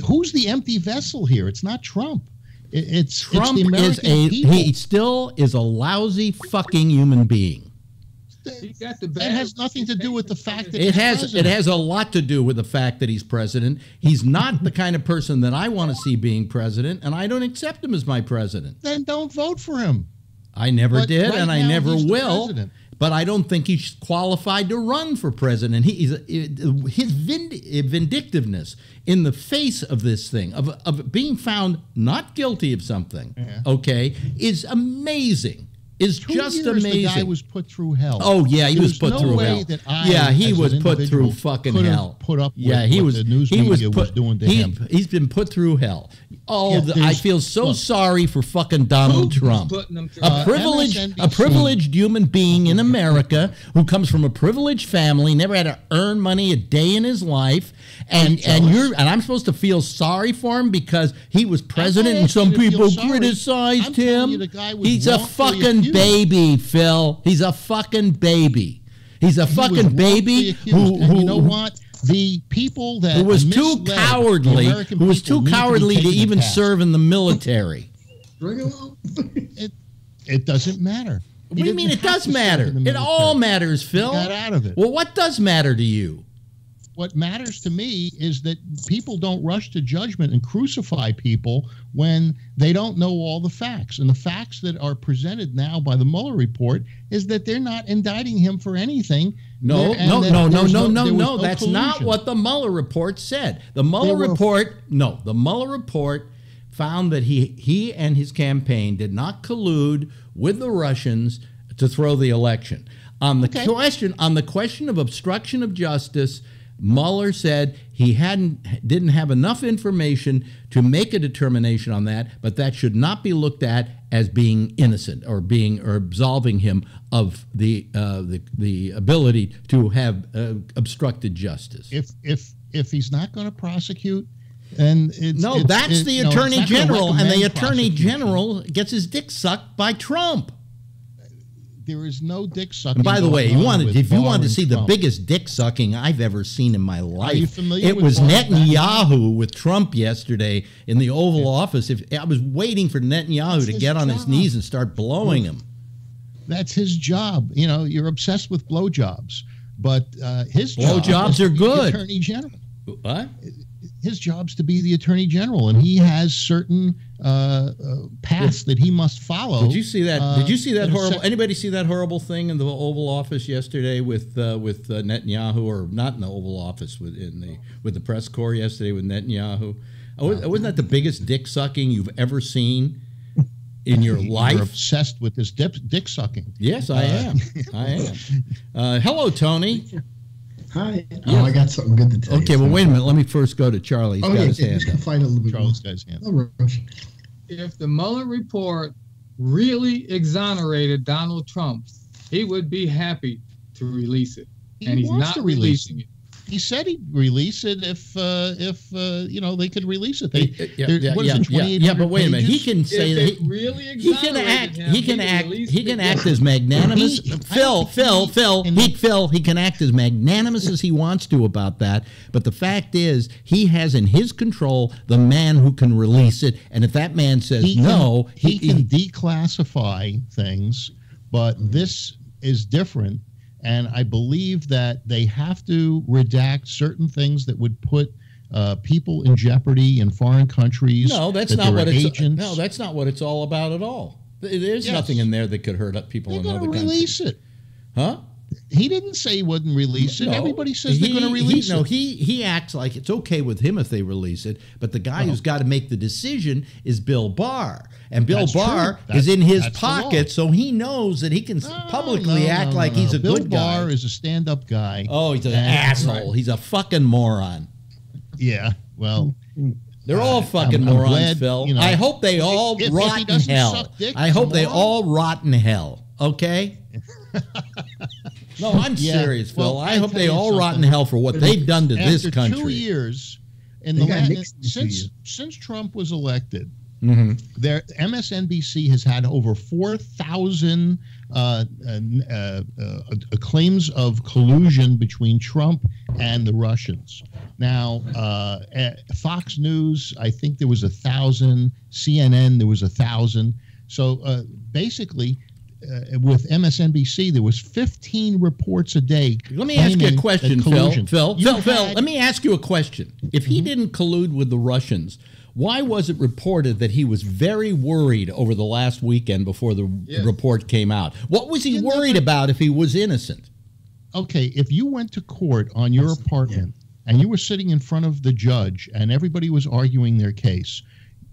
who's the empty vessel here? It's not Trump. Trump is he still is a lousy fucking human being. That has nothing to do with the fact that it has a lot to do with the fact that he's president. He's not the kind of person that I want to see being president, and I don't accept him as my president. Then don't vote for him. I never did, and I never will. But I don't think he's qualified to run for president. His vindictiveness in the face of this thing, of being found not guilty of something, okay, is amazing. Is just amazing. The guy was put through hell. Oh yeah, he was put through hell. Yeah, he was put through fucking hell. Put up with what the news media was doing to him. He's been put through hell. I feel so sorry for fucking Donald Trump, a privileged human being in America who comes from a privileged family, never had to earn money a day in his life, and I'm supposed to feel sorry for him because he was president and some people criticized him. He's a fucking baby, Phil. He's a fucking baby. He's a fucking baby who you know what? The people that who was too cowardly to even serve in the military. It doesn't matter. What do you mean it does matter? It all matters, Phil. Got out of it. Well, what does matter to you? What matters to me is that people don't rush to judgment and crucify people when they don't know all the facts. And the facts that are presented now by the Mueller report is that they're not indicting him for anything. No. That's not what the Mueller report said. The Mueller report found that he and his campaign did not collude with the Russians to throw the election. On the question of obstruction of justice, Mueller said he didn't have enough information to make a determination on that, but that should not be looked at as being innocent or absolving him of the ability to have obstructed justice. If he's not going to prosecute, then that's the Attorney General, and the Attorney General gets his dick sucked by Trump. There is no dick sucking. And by the way, if you wanted to see the biggest dick sucking I've ever seen in my life, it was Netanyahu with Trump yesterday in the Oval Office. I was waiting for Netanyahu to get on his knees and start blowing him. That's his job. You know, you're obsessed with blowjobs, but his blowjobs are good. Attorney General. What? His job's to be the Attorney General, and he has certain paths that he must follow. Did you see that? Did you see that horrible? Anybody see that horrible thing in the Oval Office yesterday with Netanyahu, or not in the Oval Office with the press corps yesterday with Netanyahu? Wasn't that the biggest dick sucking you've ever seen in your life? You're obsessed with this dick sucking. Yes, I am. Hello, Tony. Hi. Oh, I got something good to tell you. Okay, well, wait a minute. Let me first go to Charlie. He's got his hand up. Fight a little bit. Charlie's got his hand up. No rush. If the Mueller report really exonerated Donald Trump, he would be happy to release it. and he's not releasing it. He said he'd release it if they could release it. But wait a minute. He can say that he can act as magnanimous. He can act as magnanimous as he wants to about that. But the fact is, he has in his control the man who can release it. And if that man says he can declassify things. But this is different. And I believe that they have to redact certain things that would put people in jeopardy in foreign countries. No, that's not what it's all about at all. There's nothing in there that could hurt people in other countries. Release it, huh? He didn't say he wouldn't release it. Everybody says they're going to release it. He acts like it's okay with him if they release it, but the guy who's got to make the decision is Bill Barr. And Bill Barr is in his pocket, so he knows that he can publicly act like he's a good guy. Bill Barr is a stand-up guy. Oh, he's an asshole. Right. He's a fucking moron. Yeah, well... They're all fucking morons, glad, Phil. I hope they all rot in hell. I hope they all rot in hell, okay? No, I'm serious, Phil. Well, I hope they all rot in hell for what they've done to this country. After 2 years, since Trump was elected, their MSNBC has had over 4,000 claims of collusion between Trump and the Russians. Now, Fox News, I think there was 1,000. CNN, there was 1,000. So basically, with MSNBC, there was 15 reports a day. Let me ask you a question, Phil. Let me ask you a question. If he didn't collude with the Russians, why was it reported that he was very worried over the last weekend before the report came out? What was he worried about if he was innocent? Okay, if you went to court on your apartment and you were sitting in front of the judge and everybody was arguing their case,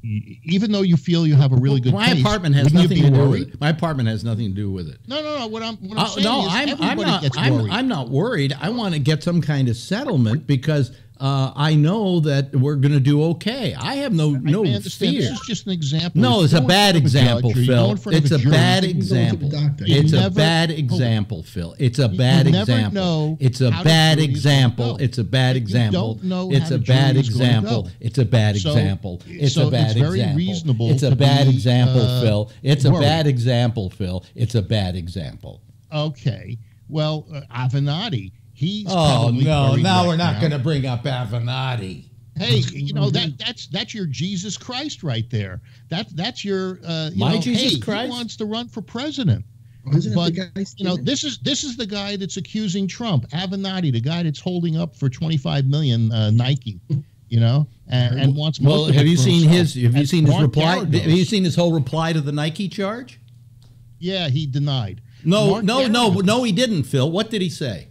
even though you feel you have a really good case, my apartment has nothing to do with it. My apartment has nothing to do with it. No. What I'm saying is everybody gets worried. I'm not worried. I want to get some kind of settlement because I know that we're going to do okay. I have no fear. This is just an example. No, it's a bad example, Phil. It's a bad example. It's a bad example, Phil. It's a bad example. It's a bad example. It's a bad example. It's a bad example. It's a bad example. It's a bad example. It's a bad example, Phil. It's a bad example, Phil. It's a bad example. Okay. Well, Avenatti. Now we're not going to bring up Avenatti. Hey, that's your Jesus Christ right there. That's your Jesus Christ. He wants to run for president. This is the guy that's accusing Trump, Avenatti, the guy that's holding up for $25 million Nike, and wants. Well, have you seen his reply? Have you seen his whole reply to the Nike charge? Yeah, he denied. No, he didn't, Phil. What did he say?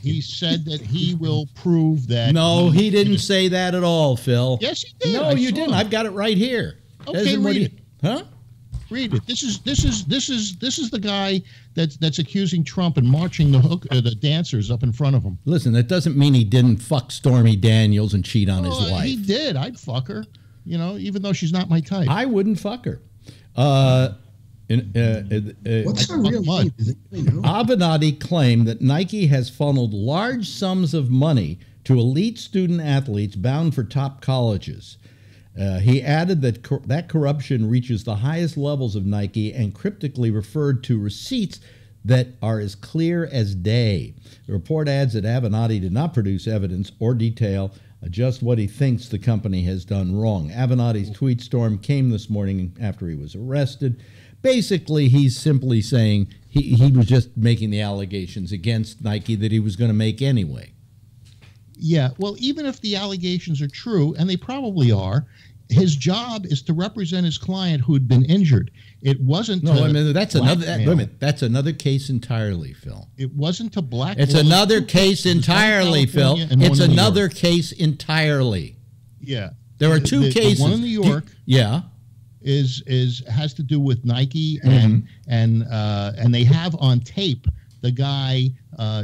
He said that he will prove that. No, he didn't say that at all, Phil. Yes, he did. No, you didn't. I've got it right here. Okay, read it. Huh? Read it. This is the guy that's accusing Trump and marching the dancers up in front of him. Listen, that doesn't mean he didn't fuck Stormy Daniels and cheat on his wife. He did. I'd fuck her. Even though she's not my type. I wouldn't fuck her. What's her real name? Avenatti claimed that Nike has funneled large sums of money to elite student athletes bound for top colleges. He added that that corruption reaches the highest levels of Nike and cryptically referred to receipts that are as clear as day. The report adds that Avenatti did not produce evidence or detail just what he thinks the company has done wrong. Avenatti's tweet storm came this morning after he was arrested. Basically, he's simply saying he was just making the allegations against Nike that he was going to make anyway. Yeah, well, even if the allegations are true, and they probably are, his job is to represent his client who'd been injured. It wasn't. No, that's another case entirely, Phil. It wasn't to blackmail. It's another case entirely, Phil. It's another case entirely. Yeah, there are two cases. One in New York. Yeah. Has to do with Nike and they have on tape the guy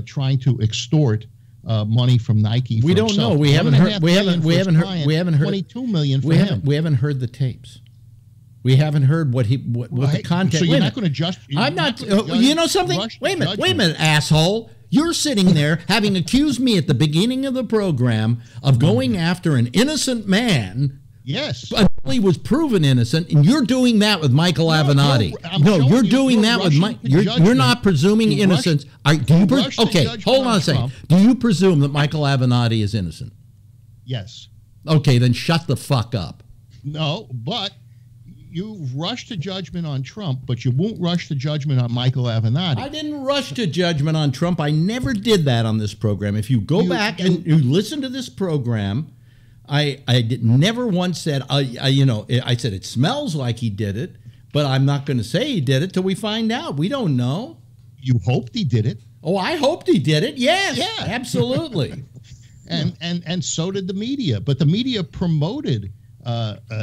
trying to extort money from Nike. We don't know. We haven't heard. We haven't heard. $22 million for him. We haven't heard the tapes. We haven't heard what the content. So you're not going to just. I'm not. You know something? Wait a minute, asshole. You're sitting there having accused me at the beginning of the program of going after an innocent man. Yes. Until he was proven innocent, and you're doing that with Michael Avenatti. No, you're doing that with Mike. You're not presuming innocence. Okay, hold on a second. Do you presume that Michael Avenatti is innocent? Yes. Okay, then shut the fuck up. No, but you rush to judgment on Trump, but you won't rush to judgment on Michael Avenatti. I didn't rush to judgment on Trump. I never did that on this program. If you go back and you listen to this program, I never once said, I said it smells like he did it, but I'm not going to say he did it till we find out. We don't know. You hoped he did it. Oh, I hoped he did it. Yes, yeah. Absolutely. And so did the media. But the media promoted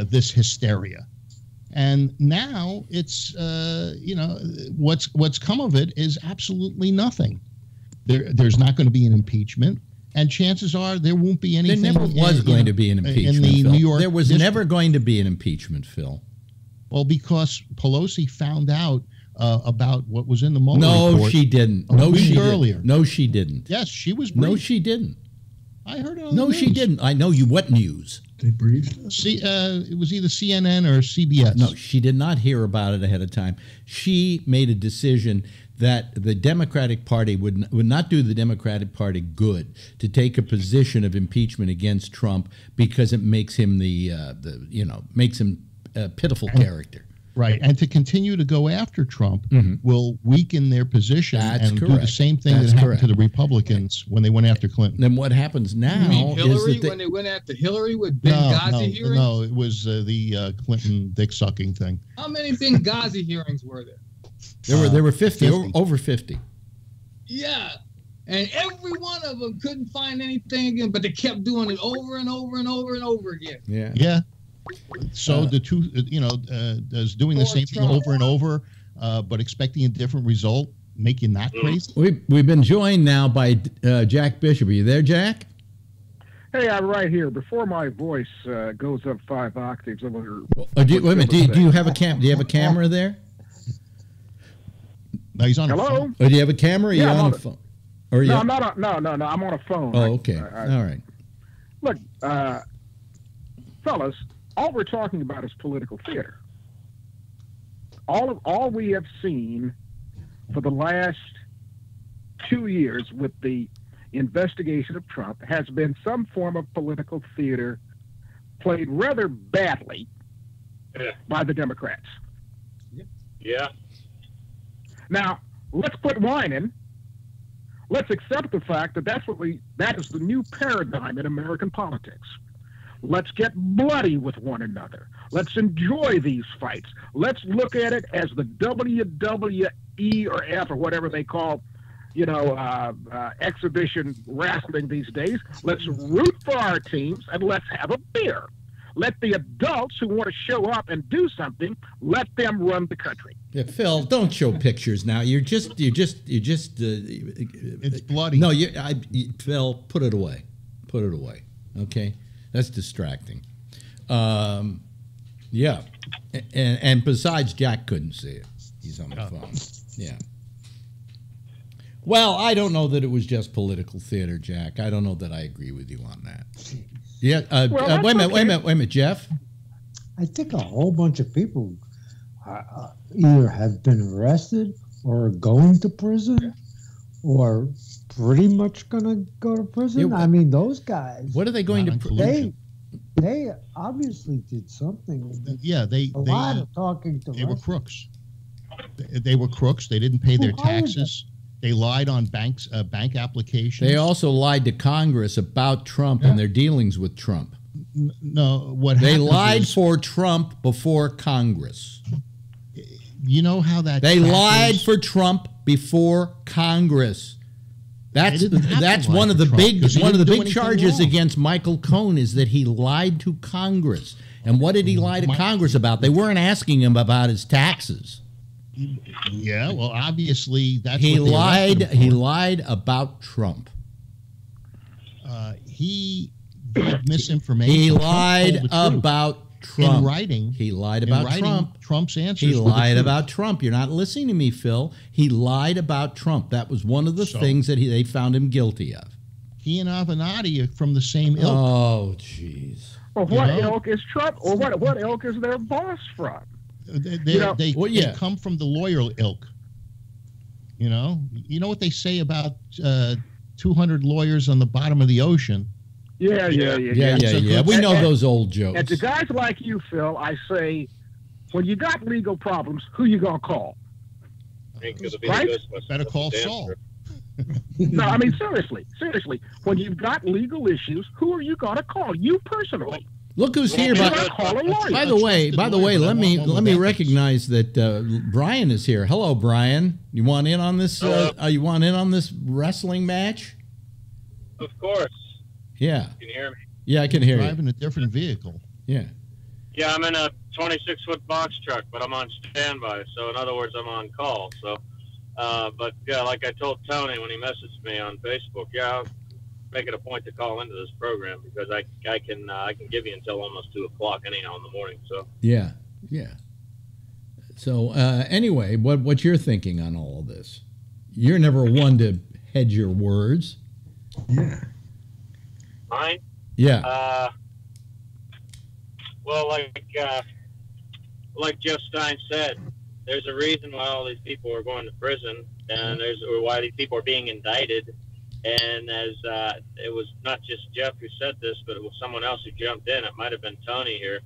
this hysteria. And now it's, what's come of it is absolutely nothing. There's not going to be an impeachment. And chances are there won't be anything. There never was going to be an impeachment, in the Phil. New York. There was never going to be an impeachment, Phil. Well, because Pelosi found out about what was in the Mueller report. No, she didn't. No, she didn't. No, she didn't. Yes, she was briefed. No, she didn't. I heard it on No, the she news. didn't. I know you. What news? They briefed. See, it was either CNN or CBS. No, she did not hear about it ahead of time. She made a decision that the Democratic Party would not do the Democratic Party good to take a position of impeachment against Trump because it makes him makes him a pitiful character. Right, and to continue to go after Trump will weaken their position do the same thing that happened to the Republicans when they went after Clinton. Then what happens now? You mean Hillary is that when they went after Hillary with Benghazi hearings? No, it was the Clinton dick sucking thing. How many Benghazi hearings were there? There were 50. Over 50. Yeah. And every one of them couldn't find anything again, but they kept doing it over and over and over and over again. Yeah. Yeah. So the two, is doing the same thing over and over, but expecting a different result, make you not crazy? We've been joined now by Jack Bishop. Are you there, Jack? Hey, I'm right here. Before my voice goes up 5 octaves, I'm going to. Wait a minute. Do you have a Do you have a camera there? No, he's on. Hello. A phone. Or do you have a camera? Or are you on a phone? Or no, I'm not. No. I'm on a phone. Oh, okay. All right. Look, fellas, all we're talking about is political theater. All we have seen for the last 2 years with the investigation of Trump has been some form of political theater played rather badly by the Democrats. Yeah. Now, let's quit whining. Let's accept the fact that that is the new paradigm in American politics. Let's get bloody with one another. Let's enjoy these fights. Let's look at it as the WWE or F or whatever they call, exhibition wrestling these days. Let's root for our teams and let's have a beer. Let the adults who want to show up and do something, let them run the country. Yeah, Phil, don't show pictures now. You're just. It's bloody. No, Phil, put it away. Put it away. Okay, that's distracting. Yeah, and besides, Jack couldn't see it. He's on the phone. Yeah. Well, I don't know that it was just political theater, Jack. I don't know that I agree with you on that. Yeah. Wait a minute, Jeff. I think a whole bunch of people either have been arrested or are going to prison or pretty much going to go to prison. I mean, those guys. What are they going to prison? They obviously did something. Yeah, a lot of talking to. They were crooks. They were crooks. They didn't pay their taxes. They lied on bank applications. They also lied to Congress about Trump and their dealings with Trump. No, they lied for Trump before Congress. You know how that they lied for Trump before Congress. That's one of the big charges against Michael Cohen is that he lied to Congress. And what did he lie to Congress about? They weren't asking him about his taxes. Yeah, well, obviously that's he lied. He lied about Trump. He gave misinformation. He lied about Trump. In writing. He lied about Trump. Trump's answers. He lied about Trump. You're not listening to me, Phil. He lied about Trump. That was one of the things that they found him guilty of. He and Avenatti are from the same ilk. Oh, jeez. Well, what ilk is Trump, or what ilk is their boss from? They come from the lawyer ilk. You know what they say about 200 lawyers on the bottom of the ocean. Yeah. We know those old jokes. And to guys like you, Phil, I say, when you got legal problems, who you gonna call? Right? Better call Saul. No, I mean seriously. When you've got legal issues, who are you gonna call? You personally. Look who's here. By the way, let me recognize that Brian is here. Hello, Brian. You want in on this? You want in on this wrestling match? Of course. Yeah. You can hear me? Yeah, I can hear you. Driving a different vehicle. Yeah. Yeah, I'm in a 26-foot box truck, but I'm on standby. So, in other words, I'm on call. So, but yeah, like I told Tony when he messaged me on Facebook, I'll make it a point to call into this program because I can give you until almost 2 o'clock anyhow in the morning. So. Yeah. So anyway, what you're thinking on all of this? You're never one to hedge your words. Yeah. Mine? Yeah. Well, like Jeff Stein said, there's a reason why all these people are going to prison, and or why these people are being indicted. And as it was not just Jeff who said this, but it was someone else who jumped in. It might have been Tony here.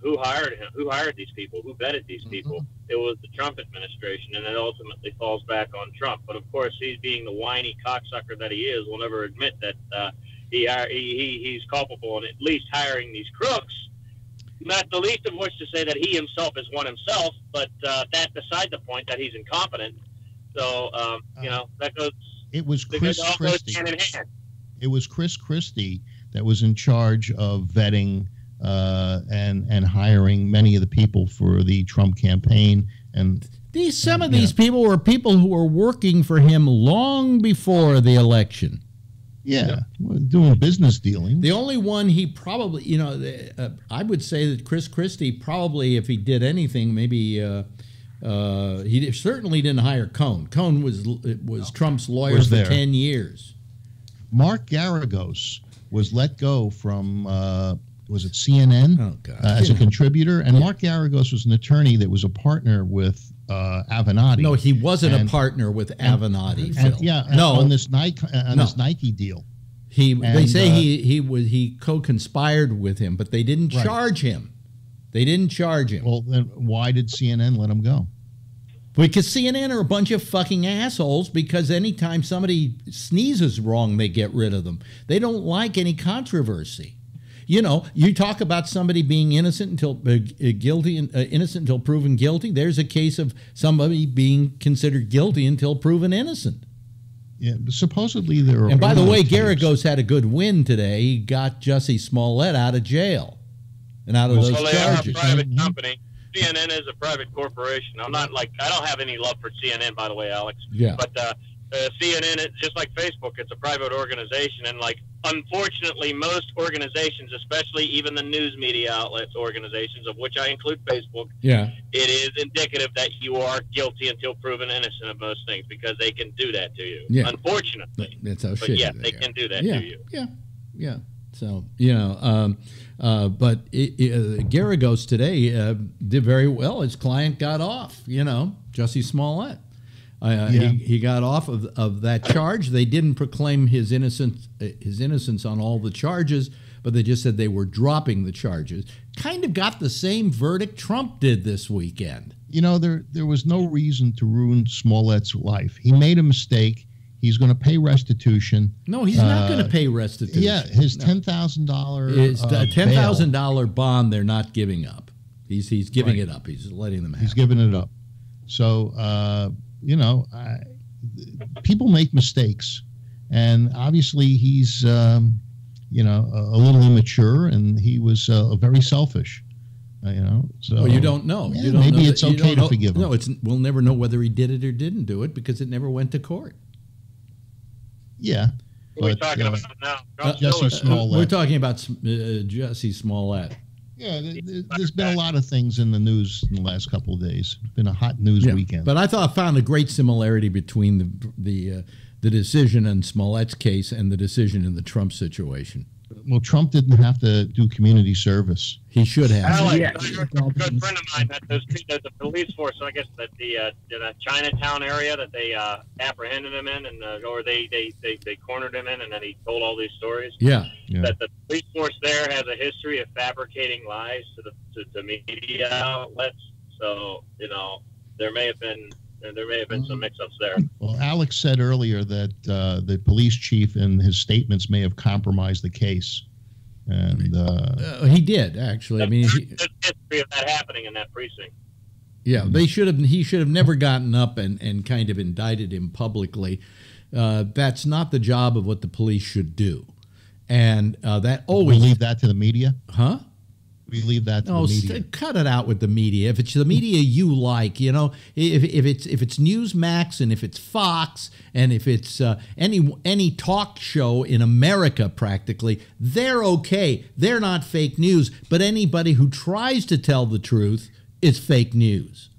Who hired him? Who hired these people? Who vetted these people? It was the Trump administration, and it ultimately falls back on Trump. But of course, he's being the whiny cocksucker that he is, will never admit that he's culpable in at least hiring these crooks. Not the least of which to say that he himself is one himself, but that beside the point that he's incompetent. So that goes. It was Chris Christie. Hand in hand. It was Chris Christie that was in charge of vetting and hiring many of the people for the Trump campaign. And some of these people were people who were working for him long before the election. Yeah, doing business dealings. The only one he probably, I would say that Chris Christie probably, if he did anything, maybe he certainly didn't hire Cohn. Cohn was Trump's lawyer for 10 years. Mark Garagos was let go from, was it CNN? As a contributor. And Mark Garagos was an attorney that was a partner with Avenatti. No, he wasn't a partner with Avenatti. On this Nike deal. They say he co-conspired with him, but they didn't charge him. They didn't charge him. Well, then why did CNN let him go? Because CNN are a bunch of fucking assholes, because anytime somebody sneezes wrong, they get rid of them. They don't like any controversy. You talk about somebody being innocent until innocent until proven guilty. There's a case of somebody being considered guilty until proven innocent. Yeah, but supposedly there are. And by the way, Garagos had a good win today. He got Jussie Smollett out of jail and out of those charges. They are a private company. CNN is a private corporation. I don't have any love for CNN, by the way, Alex. Yeah. But CNN, is just like Facebook, it's a private organization, and unfortunately, most organizations, especially even the news media outlets organizations, of which I include Facebook, it is indicative that you are guilty until proven innocent of most things, because they can do that to you. Yeah. Unfortunately. That's how but shitty they can do that to you. Yeah. So, but Garagos today did very well. His client got off, Jussie Smollett. He got off of that charge. They didn't proclaim his innocence on all the charges, but they just said they were dropping the charges. Kind of got the same verdict Trump did this weekend. There was no reason to ruin Smollett's life. He made a mistake. He's going to pay restitution. No, he's not going to pay restitution. Yeah, his $10,000 his $10,000 bond. They're not giving up. He's giving it up. He's letting them have. He's giving it up. So people make mistakes, and obviously he's a little immature, and he was very selfish. So well, you don't know. Yeah, maybe it's okay to forgive him. No, we'll never know whether he did it or didn't do it, because it never went to court. Yeah. What are we talking about now? Jussie Smollett. We're talking about Jussie Smollett. Yeah, there's been a lot of things in the news in the last couple of days. It's been a hot news weekend. But I found a great similarity between the decision in Smollett's case and the decision in the Trump situation. Well, Trump didn't have to do community service. He should have. A good friend of mine that there's a police force, I guess, that the Chinatown area that they apprehended him in, and or they cornered him in, and then he told all these stories. Yeah. That the police force there has a history of fabricating lies to media outlets. So there may have been some mix-ups there. Well, Alex said earlier that the police chief in his statements may have compromised the case, and he did actually. I mean, there's history of that happening in that precinct. Yeah, he should have never gotten up and kind of indicted him publicly. That's not the job of what the police should do, and that always leave that to the media, huh? We leave that to the media. Cut it out with the media. If it's the media you like, if it's Newsmax and if it's Fox and if it's any talk show in America, practically, they're okay. They're not fake news. But anybody who tries to tell the truth is fake news.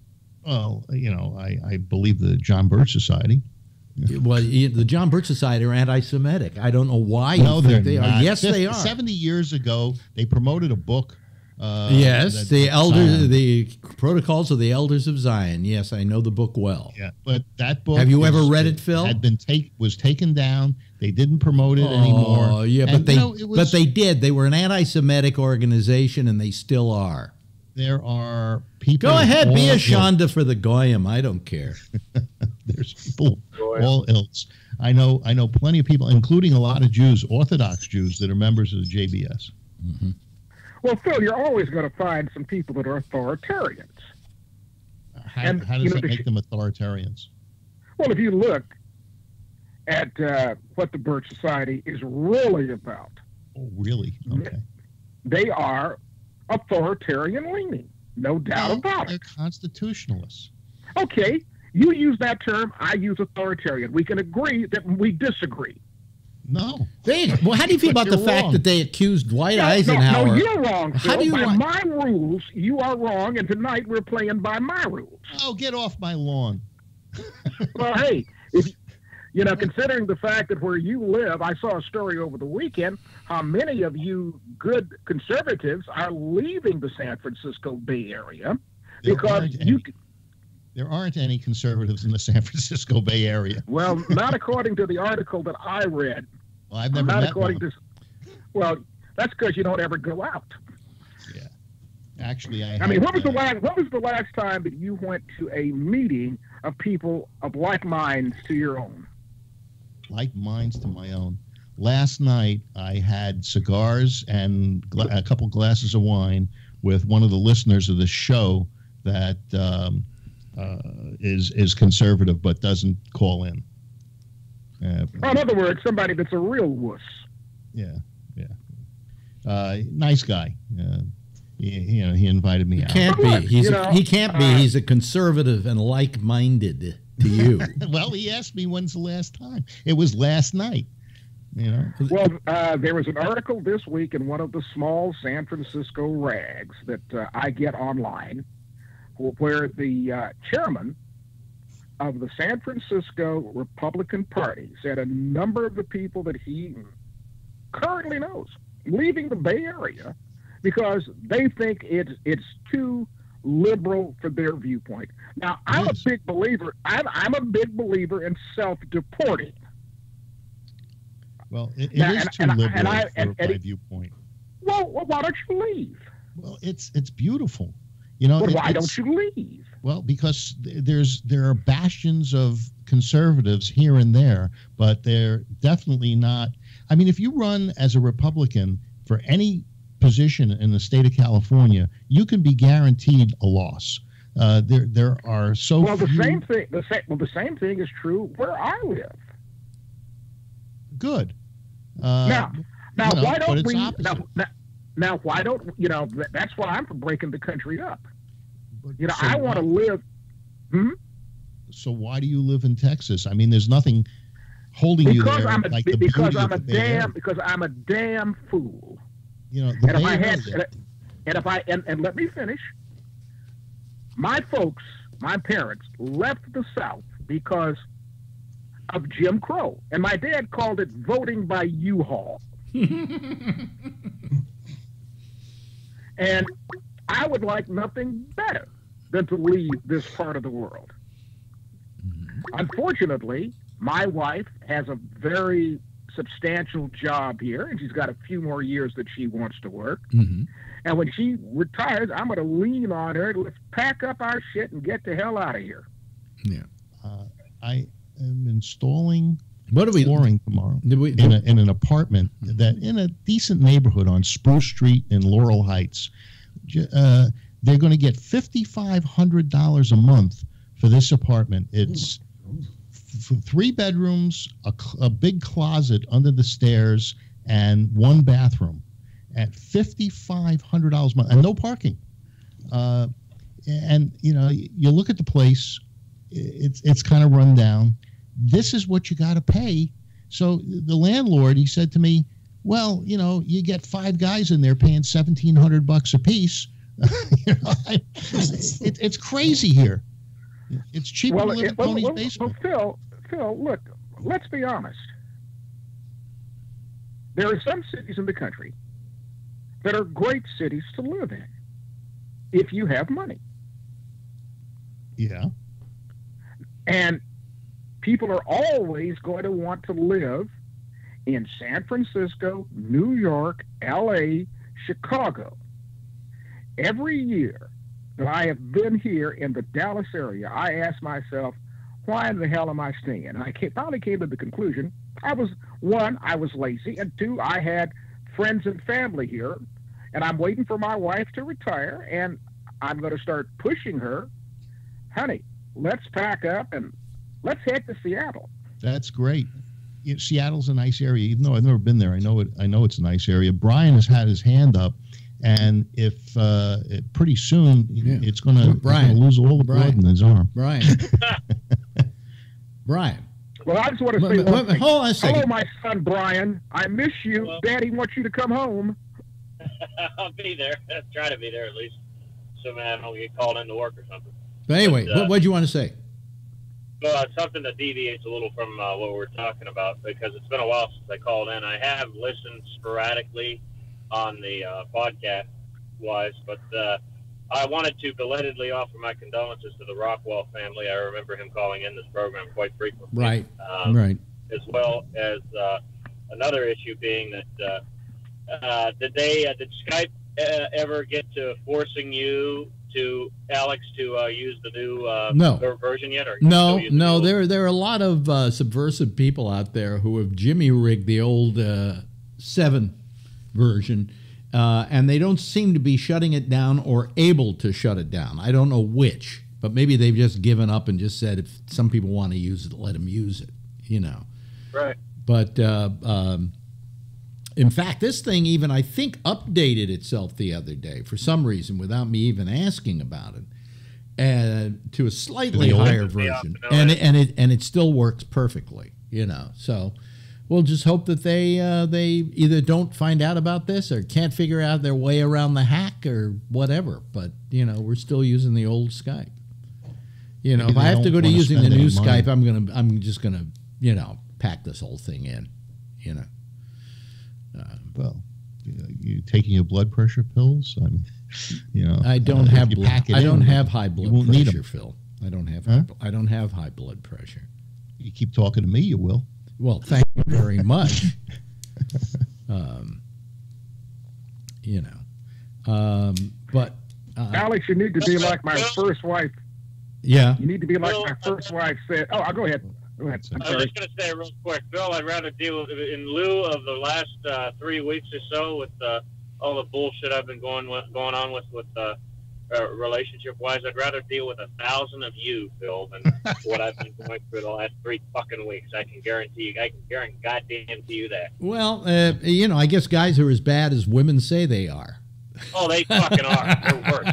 Well, I believe the John Birch Society. Well, the John Birch Society are anti-Semitic. I don't know why. No, they not. are. Yes, they are. 70 years ago, they promoted a book. Yes, the Protocols of the Elders of Zion. Yes, I know the book well. Yeah, but that book. Have you ever read it, Phil? Was taken down. They didn't promote it anymore. Oh, yeah, but they did. They were an anti-Semitic organization, and they still are. There are people. Go ahead, be a Shonda for the Goyim. I don't care. There's people all ills. I know plenty of people, including a lot of Jews, Orthodox Jews, that are members of the JBS. Mm-hmm. Well, Phil, you're always going to find some people that are authoritarians. How does that make them authoritarians? Well, if you look at what the Birch Society is really about. Oh, really? Okay. They are authoritarian-leaning, no doubt about it. They're constitutionalists. Okay, you use that term, I use authoritarian. We can agree that we disagree. No. Well, how do you feel about the fact that they accused Dwight Eisenhower? No, you're wrong, Phil. By my rules, you are wrong, and tonight we're playing by my rules. Oh, get off my lawn. Well, hey, considering the fact that where you live, I saw a story over the weekend, how many of you good conservatives are leaving the San Francisco Bay Area because There aren't any conservatives in the San Francisco Bay Area. Well, not according to the article that I read. Well, I've never met one. Well, that's because you don't ever go out. Yeah. Actually, I mean, when was the last time that you went to a meeting of people of like minds to your own? Like minds to my own. Last night, I had cigars and a couple glasses of wine with one of the listeners of the show that is conservative but doesn't call in. In other words, somebody that's a real wuss. Yeah. Nice guy. He invited me out. He can't be. He's a conservative and like-minded to you. Well, he asked me when's the last time. It was last night. Well, there was an article this week in one of the small San Francisco rags that I get online, where the chairman of the San Francisco Republican Party said a number of the people that he currently knows leaving the Bay Area because they think it's too liberal for their viewpoint. Now, I'm a big believer. I'm a big believer in self-deporting. Well, it is too liberal for my viewpoint. Well, why don't you leave? Well, it's beautiful. Why don't you leave? Well, because there are bastions of conservatives here and there, but they're definitely not. I mean, if you run as a Republican for any position in the state of California, you can be guaranteed a loss. There are so well. few... The same thing is true where I live. Good. Why don't we? Now, why don't That's why I'm for breaking the country up. I want to live. So why do you live in Texas? I mean, there's nothing holding you there. Because I'm a damn fool. The And if and let me finish. My folks, my parents, left the South because of Jim Crow, and my dad called it voting by U-Haul. And I would like nothing better than to leave this part of the world. Unfortunately, my wife has a very substantial job here, and she's got a few more years that she wants to work. Mm-hmm. And when she retires, I'm going to lean on her. Let's pack up our shit and get the hell out of here. Yeah. I am installing flooring tomorrow in an apartment that in a decent neighborhood on Spruce Street in Laurel Heights. They're going to get $5,500 a month for this apartment. It's 3 bedrooms, a big closet under the stairs, and 1 bathroom at $5,500 a month, and no parking. And you look at the place, it's kind of run down. This is what you got to pay. So the landlord, he said to me, well, you get 5 guys in there paying $1,700 a piece. It's crazy here. It's cheaper to live in Tony's basement. Phil, look, let's be honest. There are some cities in the country that are great cities to live in if you have money. Yeah. And people are always going to want to live in San Francisco, New York, LA, Chicago. Every year that I have been here in the Dallas area, I ask myself, why in the hell am I staying? And I finally came to the conclusion, I was lazy, and 2, I had friends and family here, and I'm waiting for my wife to retire, and I'm going to start pushing her, honey, let's pack up and let's head to Seattle. That's great. Seattle's a nice area, even though I've never been there. I know it's a nice area. Brian has had his hand up, and if pretty soon it's going to lose all the blood in his arm. Brian. Brian. Well, I just want to say one thing. Hold on a second. Hello, my son Brian. I miss you. Well, Daddy wants you to come home. I'll be there. I'll try to be there at least. So I don't get called into work or something. But anyway, what do you want to say? Well, it's something that deviates a little from what we're talking about, because it's been a while since I called in. I have listened sporadically on the podcast-wise, but I wanted to belatedly offer my condolences to the Rockwell family. I remember him calling in this program quite frequently. Right, right. As well as another issue being that did Skype ever get to forcing you to Alex to use the new version yet? Or no. There are a lot of subversive people out there who have Jimmy rigged the old 7 version, and they don't seem to be shutting it down or able to shut it down. I don't know which, but maybe they've just given up and just said if some people want to use it, let them use it. Right. But in fact, this thing even, I think, updated itself the other day for some reason without me even asking about it, and to a slightly higher version, and it still works perfectly. So we'll just hope that they either don't find out about this or can't figure out their way around the hack or whatever. But we're still using the old Skype. If I have to go to using the new Skype, I'm just gonna pack this whole thing in. Well, you taking your blood pressure pills? I mean, I don't have high blood pressure, Phil. I don't have high blood pressure. You keep talking to me, you will. Well, thank you very much. But Alex, you need to be like my first wife. Yeah. You need to be like my first wife said. Oh, I'll go ahead. Go ahead. I was just going to say real quick, Bill, I'd rather deal with it in lieu of the last 3 weeks or so with all the bullshit I've been going on with relationship-wise. I'd rather deal with 1,000 of you, Bill, than what I've been going through the last 3 fucking weeks. I can guarantee goddamn to you that. Well, I guess guys are as bad as women say they are. Oh, they fucking are. They're worse.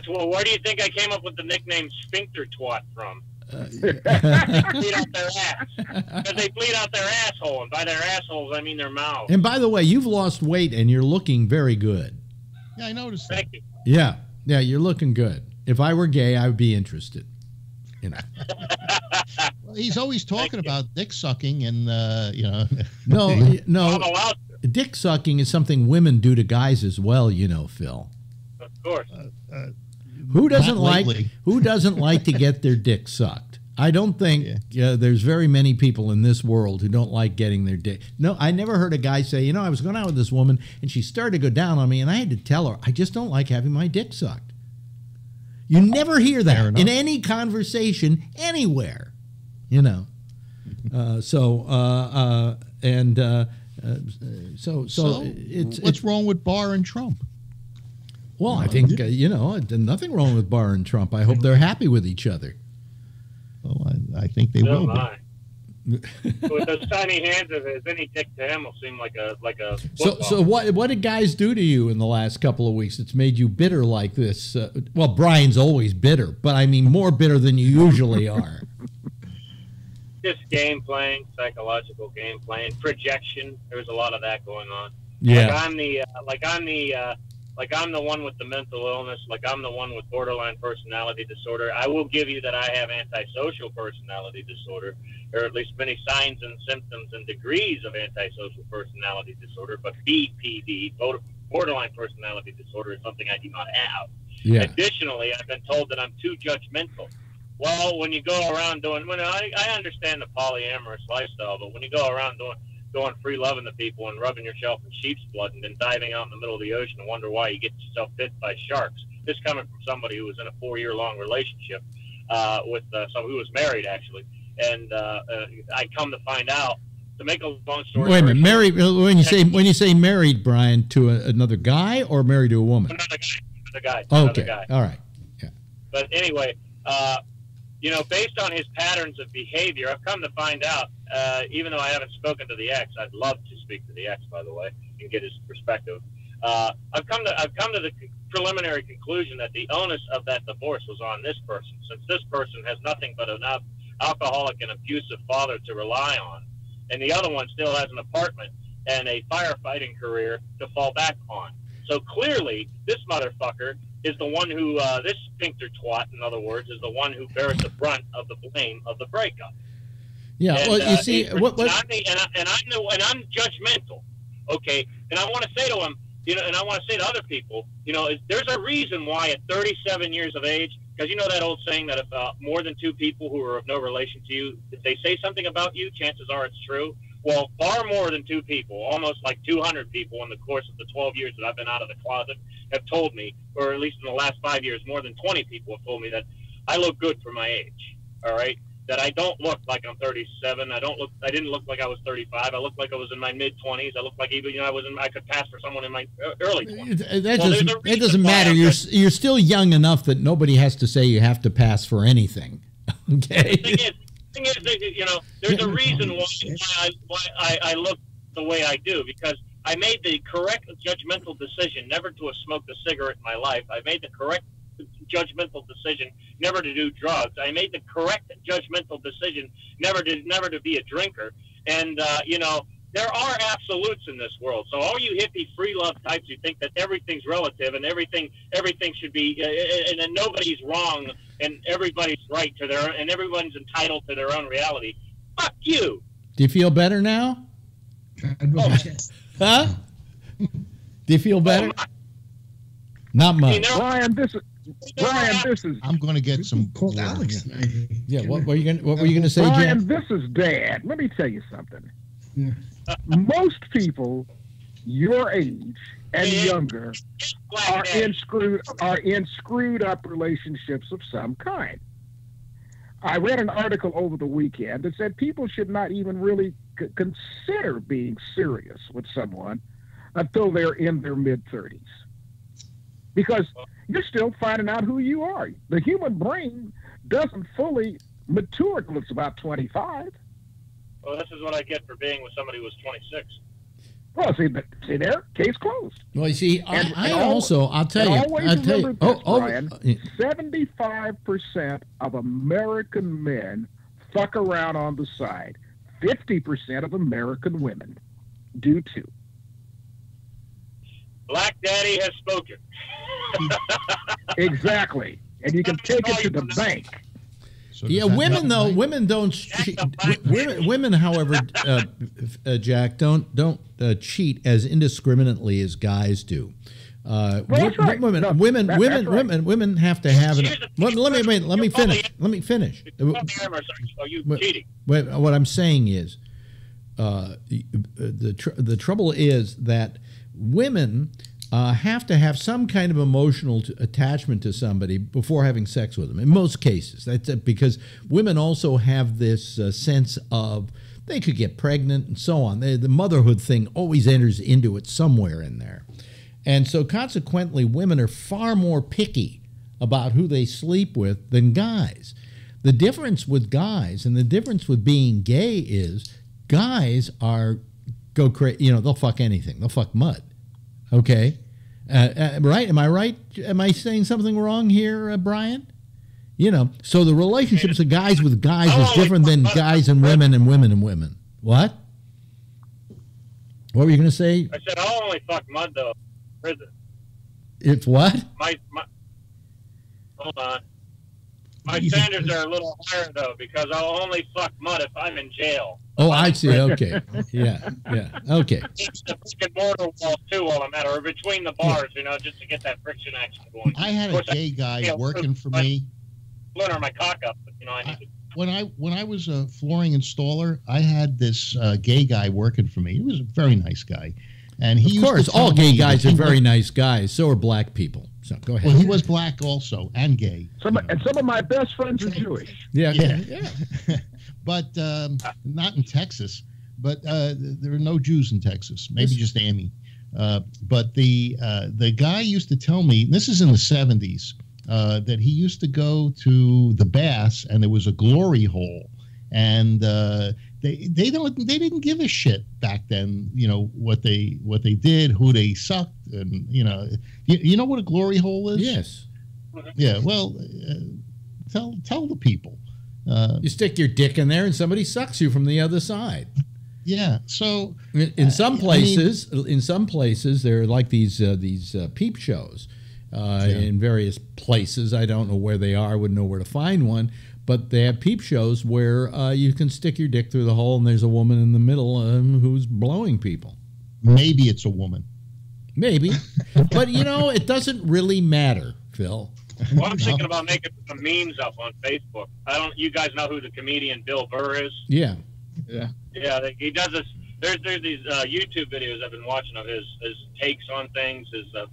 Where do you think I came up with the nickname Sphincter Twat from? bleed out their ass. Because they bleed out their asshole, and by their assholes, I mean their mouth. And by the way, you've lost weight, and you're looking very good. Yeah, I noticed that. Thank you. Yeah, you're looking good. If I were gay, I would be interested. You know. Well, he's always talking about dick sucking, and No. Dick sucking is something women do to guys as well, you know, Phil. Of course. Who doesn't like to get their dick sucked? I don't think there's very many people in this world who don't like getting their dick. No, I never heard a guy say, I was going out with this woman and she started to go down on me and I had to tell her, I just don't like having my dick sucked. You never hear that in any conversation anywhere, So what's wrong with Barr and Trump? Well, I think, nothing wrong with Barr and Trump. I hope they're happy with each other. Well, I think they will be. With those tiny hands of his, any dick to him will seem like a football. So what did guys do to you in the last couple of weeks that's made you bitter like this? Well, Brian's always bitter, but I mean more bitter than you usually are. Just game playing, psychological game playing, projection. There's a lot of that going on. Yeah. Like I'm the one with the mental illness. Like I'm the one with borderline personality disorder. I will give you that I have antisocial personality disorder, or at least many signs and symptoms and degrees of antisocial personality disorder. But BPD, borderline personality disorder, is something I do not have. Yeah. Additionally, I've been told that I'm too judgmental. Well, when you go around doing, I understand the polyamorous lifestyle, but when you go around going free loving to people and rubbing yourself in sheep's blood and then diving out in the middle of the ocean and wonder why you get yourself bit by sharks. This coming from somebody who was in a 4-year-long relationship with someone who was married, actually. And I come to find out, to make a long story. Wait a minute, married? When you say married, Brian, to another guy or married to a woman? Another guy. Okay, all right. Yeah. But anyway, based on his patterns of behavior, I've come to find out, even though I haven't spoken to the ex, I'd love to speak to the ex, by the way, and get his perspective. I've come to the preliminary conclusion that the onus of that divorce was on this person, since this person has nothing but an alcoholic and abusive father to rely on, and the other one still has an apartment and a firefighting career to fall back on. So clearly, this motherfucker is the one who, this sphincter twat, in other words, is the one who bears the brunt of the blame of the breakup. Yeah, and, well, you see, I'm judgmental, okay? And I want to say to him, and I want to say to other people, there's a reason why at 37 years of age, because you know that old saying that if more than two people who are of no relation to you, if they say something about you, chances are it's true. Well, far more than two people, almost like 200 people in the course of the 12 years that I've been out of the closet have told me, or at least in the last 5 years, more than 20 people have told me that I look good for my age, all right? That I don't look like I'm 37. I didn't look like I was 35. I look like I was in my mid-20s. I look like even, I could pass for someone in my early 20s. That doesn't matter. You're still young enough that nobody has to say you have to pass for anything, okay? The thing is, there's a reason why I look the way I do, because I made the correct judgmental decision never to have smoked a cigarette in my life. I made the correct judgmental decision never to do drugs. I made the correct judgmental decision never to be a drinker. And there are absolutes in this world. So all you hippie free love types who think that everything's relative and everything should be and then nobody's wrong and everybody's right to their and everyone's entitled to their own reality. Fuck you. Do you feel better now? Huh? Do you feel better? Not much. Brian, this is. I'm going to get some. Called Alex. Yeah. What were you going to say, Brian, Jeff? this is Dad. Let me tell you something. Most people your age and younger are in screwed up relationships of some kind. I read an article over the weekend that said people should not even really consider being serious with someone until they're in their mid-30s. Because you're still finding out who you are. The human brain doesn't fully mature until it's about 25. Well, this is what I get for being with somebody who was 26. Well, see there, case closed. Well, you see, I'll tell you. Brian, 75% of American men fuck around on the side. 50% of American women do too. Black Daddy has spoken. Exactly. And you can take it to the bank. So women though, women don't. Women, however, Jack, don't cheat as indiscriminately as guys do. Women have to have it. Let me finish. Are you cheating? What I'm saying is, the trouble is that women have to have some kind of emotional attachment to somebody before having sex with them. In most cases, that's because women also have this sense of they could get pregnant and so on. The motherhood thing always enters into it somewhere in there. And so consequently, women are far more picky about who they sleep with than guys. The difference with guys and the difference with being gay is guys go crazy. They'll fuck anything. They'll fuck mud. Okay, right? Am I right? Am I saying something wrong here, Brian? So the relationships of guys with guys is different than guys and women and women and women. What? What were you going to say? I said I'll only fuck mud though. Prison. It's what? Hold on. My standards are a little higher though because I'll only fuck mud if I'm in jail. Oh, I see. Okay. Yeah. Okay. The freaking border wall too while I'm at, or between the bars, just to get that friction action going. I had a gay guy working for me. Splinter my cock up, but I need to. When I was a flooring installer, I had this gay guy working for me. He was a very nice guy, and he of course all gay guys are very nice guys. So are black people. So go ahead. Well, he was black also and gay. Some of my best friends are Jewish. Yeah. But not in Texas. But there are no Jews in Texas. Maybe just Amy. But the guy used to tell me, this is in the 70s, that he used to go to the baths and there was a glory hole, and they didn't give a shit back then. What they did, who they sucked, and you know what a glory hole is? Yes. Yeah. Well, tell the people. You stick your dick in there and somebody sucks you from the other side. Yeah. So in some places, there are like these peep shows in various places. I don't know where they are. I wouldn't know where to find one. But they have peep shows where you can stick your dick through the hole and there's a woman in the middle who's blowing people. Maybe it's a woman. Maybe. But, it doesn't really matter, Phil. Well, I'm thinking about making some memes up on Facebook. You guys know who the comedian Bill Burr is? Yeah. Yeah, he does this. There's these YouTube videos I've been watching of his takes on things, on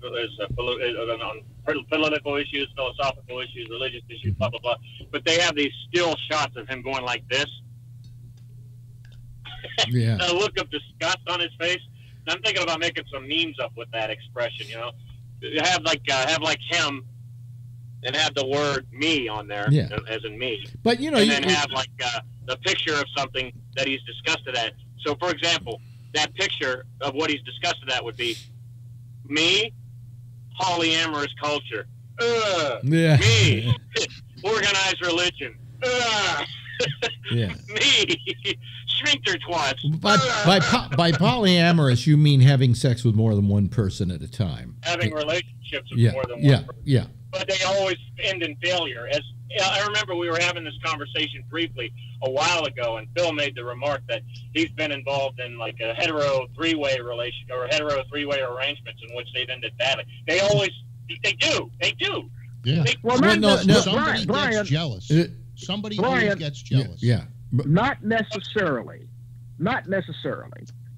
political issues, philosophical issues, religious issues, blah, blah, blah. But they have these still shots of him going like this. Yeah. A look of disgust on his face. And I'm thinking about making some memes up with that expression, Have like him and have the word me on there, as in me. But, and then have like the picture of something that he's disgusted at. So, for example, that picture of what he's disgusted at would be me, polyamorous culture. Me, organized religion. Me, sphincter twats. By polyamorous, you mean having sex with more than one person at a time. Having relationships with more than one person. Yeah. But they always end in failure. I remember we were having this conversation briefly a while ago, and Phil made the remark that he's been involved in like a hetero three-way relationship or hetero three-way arrangements in which they've ended badly. They do. Yeah. Somebody gets jealous. Somebody always gets jealous. Yeah. Not necessarily.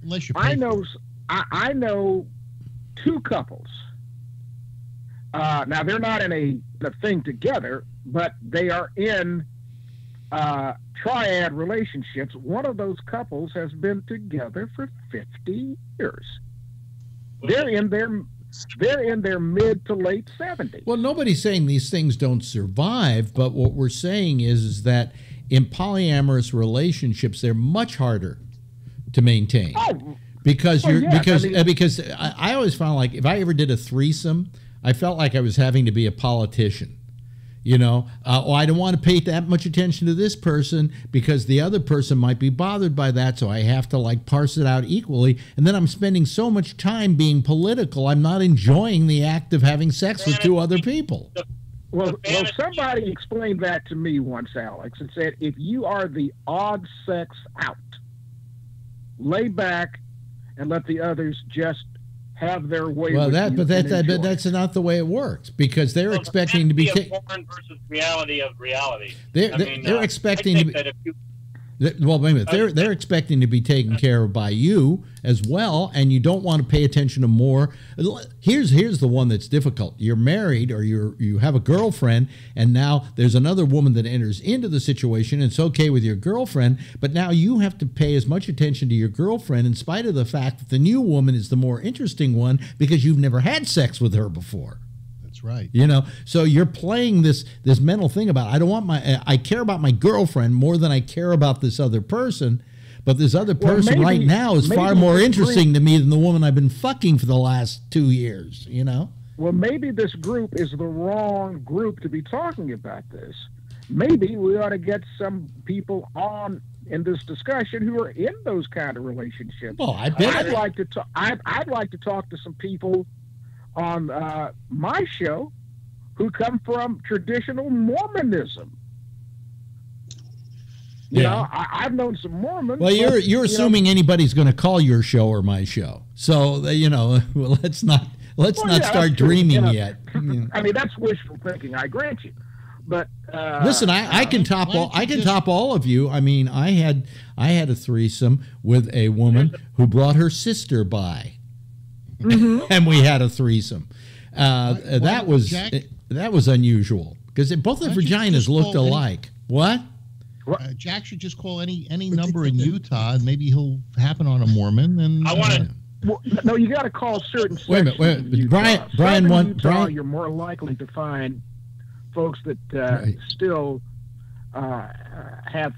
Unless you. I know two couples. Now they're not in a thing together, but they are in triad relationships. One of those couples has been together for 50 years. They're in their mid to late 70s. Well, nobody's saying these things don't survive, but what we're saying is that in polyamorous relationships, they're much harder to maintain. Oh, Because I always found like if I ever did a threesome, I felt like I was having to be a politician. You know, I don't want to pay that much attention to this person because the other person might be bothered by that, so I have to like parse it out equally. And then I'm spending so much time being political, I'm not enjoying the act of having sex with two other people. Well, somebody explained that to me once, Alex, and said if you are the odd sex out, lay back and let the others just have their way. Well, but that's not the way it works because they're expecting to be porn versus reality of reality. They're expecting to be. Well, wait a minute. They're expecting to be taken care of by you as well, and you don't want to pay attention to more. Here's the one that's difficult. You're married or you have a girlfriend, and now there's another woman that enters into the situation. And it's okay with your girlfriend, but now you have to pay as much attention to your girlfriend in spite of the fact that the new woman is the more interesting one because you've never had sex with her before. Right. You know, so you're playing this mental thing about I care about my girlfriend more than I care about this other person, but this other person right now is far more interesting to me than the woman I've been fucking for the last 2 years, you know? Well, maybe this group is the wrong group to be talking about this. Maybe we ought to get some people on in this discussion who are in those kind of relationships. Well, I bet I'd like to talk to some people on my show who come from traditional Mormonism. You know, I've known some Mormons. Well, you're assuming anybody's going to call your show or my show. So, you know, well, let's not start dreaming yet. I mean, that's wishful thinking, I grant you. But listen, I can top all of you. I mean, I had a threesome with a woman who brought her sister by. Mm-hmm. And we had a threesome. That was unusual because both the vaginas looked alike. What? Jack should just call any number in Utah, and maybe he'll happen on a Mormon. And I want to. Well, no, you got to call certain. Wait a minute. Brian, you're more likely to find folks that still have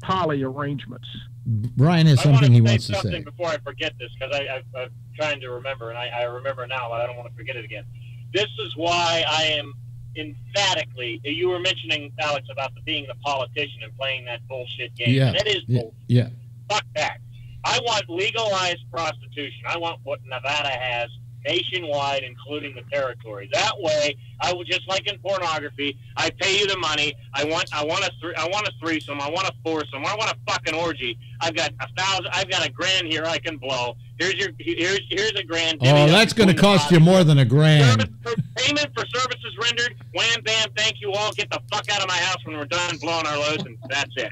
poly arrangements. Brian has something he wants to say. Something before I forget this, because I'm trying to remember, and I remember now, but I don't want to forget it again. This is why I am emphatically. You were mentioning, Alex, about being the politician and playing that bullshit game. Yeah. And it is bullshit. Yeah. Fuck that. I want legalized prostitution. I want what Nevada has nationwide, including the territory. That way, I would just like in pornography. I pay you the money. I want a threesome. I want a foursome. I want a fucking orgy. I've got $1,000. I've got $1,000 here. I can blow. Here's $1,000. Oh, that's going to cost you more than $1,000. Payment for services rendered. Wham bam. Thank you all. Get the fuck out of my house when we're done blowing our loads, and that's it.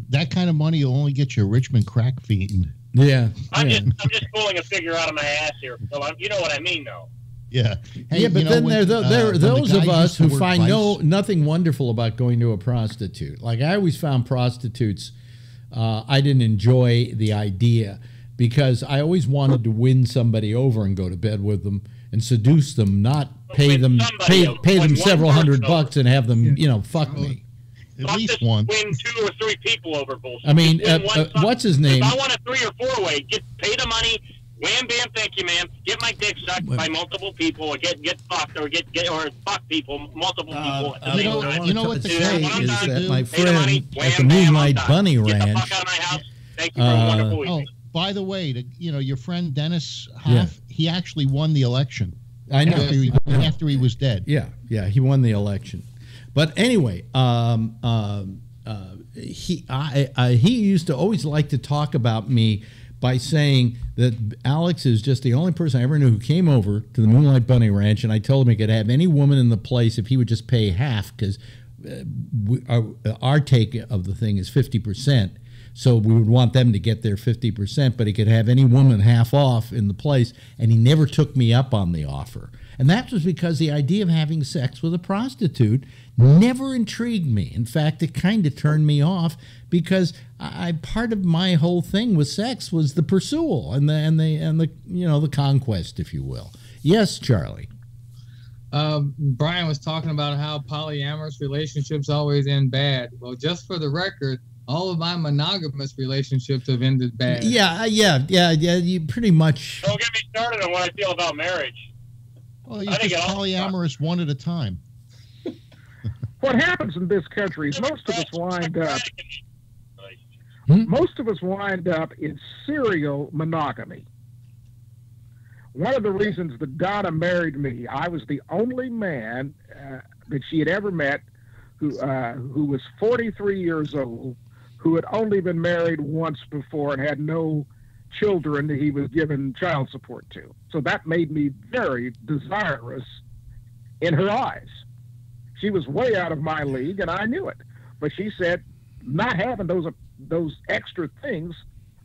That kind of money will only get you a Richmond crack fiend. Yeah. I'm just pulling a figure out of my ass here, Phil. You know what I mean, though. Yeah. Hey, but then there are those of us who find nothing wonderful about going to a prostitute. Like I always found prostitutes, I didn't enjoy the idea because I always wanted to win somebody over and go to bed with them and seduce them, not pay them several $100 and have them, fuck me. At least one. Win 2 or 3 people over bullshit. I mean, what's his name? If I want a 3 or 4 way, pay the money. Wham bam, thank you, ma'am. Get my dick sucked by multiple people, or get fucked, or or fuck people, multiple people. You know what the say is that my friend at the Moonlight Bunny Ranch. Get the fuck out of my house. Thank you for a wonderful evening. By the way, your friend Dennis Hoff, he actually won the election. I know. After he was dead. Yeah, he won the election. But anyway, he used to always like to talk about me by saying that Alex is just the only person I ever knew who came over to the Moonlight Bunny Ranch, and I told him he could have any woman in the place if he would just pay half, because our take of the thing is 50%. So we would want them to get their 50%, but he could have any woman half off in the place, and he never took me up on the offer. And that was because the idea of having sex with a prostitute never intrigued me. In fact, it kind of turned me off because part of my whole thing with sex was the pursuit and the conquest, if you will. Yes, Charlie. Brian was talking about how polyamorous relationships always end bad. Well, just for the record, all of my monogamous relationships have ended bad. Yeah. You pretty much. Don't get me started on what I feel about marriage. Well, you're just polyamorous one at a time. What happens in this country is most of us wind up. Most of us wind up in serial monogamy. One of the reasons that Donna married me, I was the only man that she had ever met who was 43 years old, who had only been married once before and had no children that he was giving child support to. So that made me very desirous in her eyes. She was way out of my league, and I knew it. But she said, not having those extra things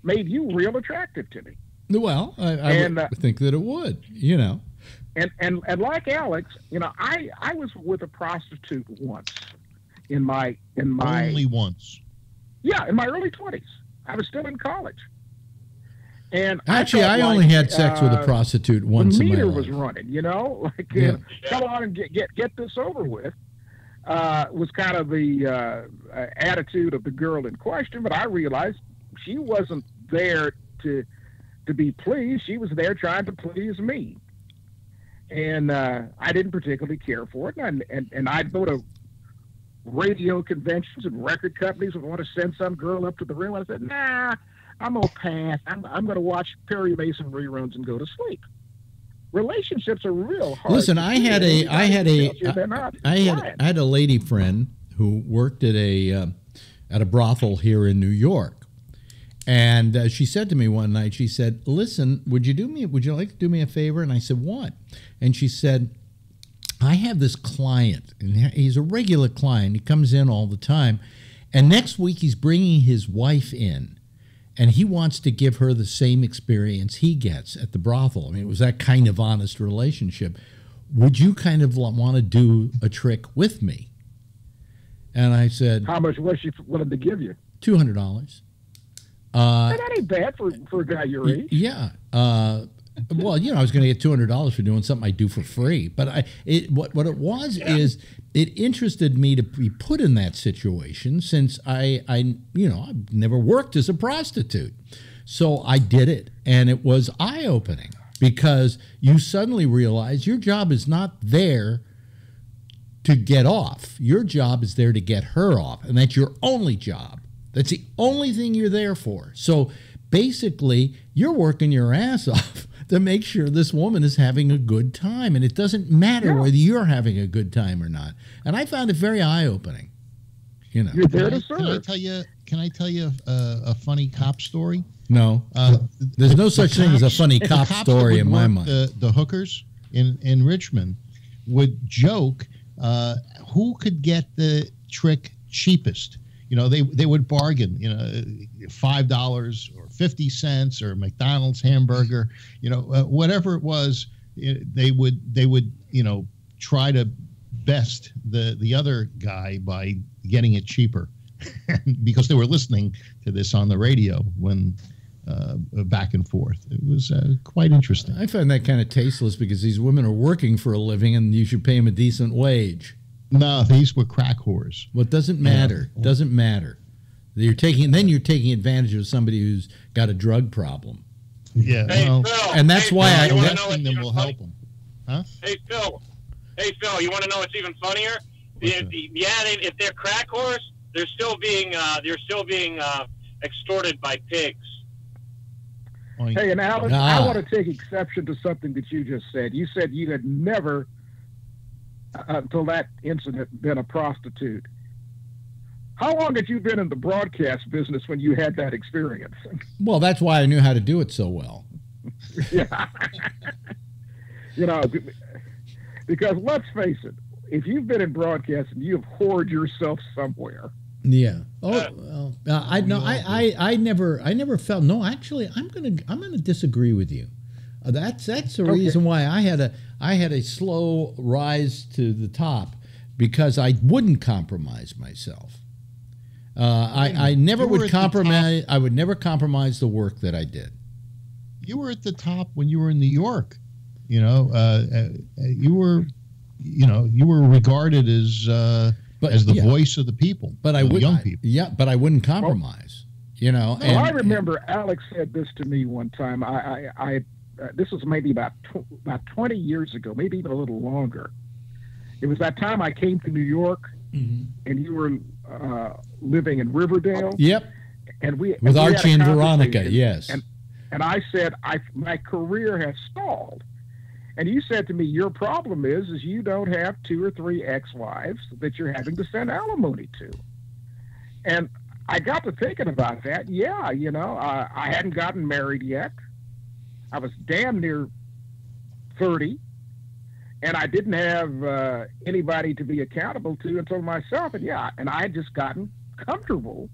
made you real attractive to me. Well, I would think that it would, you know. And like Alex, you know, I was with a prostitute once in my only once. Yeah, in my early 20s. I was still in college. And actually, I only had sex with a prostitute once in my life. The meter was running, you know, like come on and get this over with. Was kind of the attitude of the girl in question, but I realized she wasn't there to be pleased. She was there trying to please me, and I didn't particularly care for it. And I'd go to radio conventions and record companies would want to send some girl up to the room. I said, nah, I'm gonna pass. I'm gonna watch Perry Mason reruns and go to sleep. Relationships are real hard. Listen, I had a lady friend who worked at a brothel here in New York, and she said to me one night, she said, "Listen, would you like to do me a favor?" And I said, "What?" And she said, "I have this client, and he's a regular client. He comes in all the time, and next week he's bringing his wife in. And he wants to give her the same experience he gets at the brothel." I mean, it was that kind of honest relationship. Would you kind of want to do a trick with me? And I said, how much was she willing to give you? $200. That ain't bad for a guy your age. Yeah. Well, you know, I was going to get $200 for doing something I do for free. But what it was is it interested me to be put in that situation since I've never worked as a prostitute. So I did it, and it was eye-opening because you suddenly realize your job is not there to get off. Your job is there to get her off, and that's your only job. That's the only thing you're there for. So basically, you're working your ass off to make sure this woman is having a good time. And it doesn't matter whether you're having a good time or not. And I found it very eye-opening. You know, you're there to serve. Can I tell you a funny cop story? No. There's no such thing as a funny cop story in my mind. The hookers in Richmond would joke who could get the trick cheapest. You know, they would bargain, you know, $5 or 50 cents or McDonald's hamburger, you know, whatever it was, they would, you know, try to best the other guy by getting it cheaper because they were listening to this on the radio when back and forth. It was quite interesting. I find that kind of tasteless because these women are working for a living and you should pay them a decent wage. No, these were crack whores. Well, it doesn't matter. Yeah. Doesn't matter. You're taking advantage of somebody who's got a drug problem. Yeah, hey, well, Phil, and that's why arresting them will help them. Huh? Hey Phil, you want to know what's even funnier? If they're crack whores, they're still being extorted by pigs. Hey, and Alex, I want to take exception to something that you just said. You said you had never, until that incident, been a prostitute. How long had you been in the broadcast business when you had that experience? Well, that's why I knew how to do it so well. Yeah. You know, because let's face it, if you've been in broadcasting, you've whored yourself somewhere. Yeah. Oh, well, I never felt. No, actually, I'm gonna disagree with you. That's the reason why I had a slow rise to the top, because I wouldn't compromise myself. I never would compromise. I would never compromise the work that I did. You were at the top when you were in New York. You know, you were regarded as as the voice of the people, but young people. Yeah, but I wouldn't compromise. No, I remember Alex said this to me one time. This was maybe about 20 years ago, maybe even a little longer. It was that time I came to New York, and you were living in Riverdale. Yep. And with Archie and Veronica, yes. And I said, my career has stalled. And you said to me, your problem is you don't have 2 or 3 ex-wives that you're having to send alimony to. And I got to thinking about that. Yeah, I hadn't gotten married yet. I was damn near 30. And I didn't have anybody to be accountable to until myself. And I had just gotten comfortable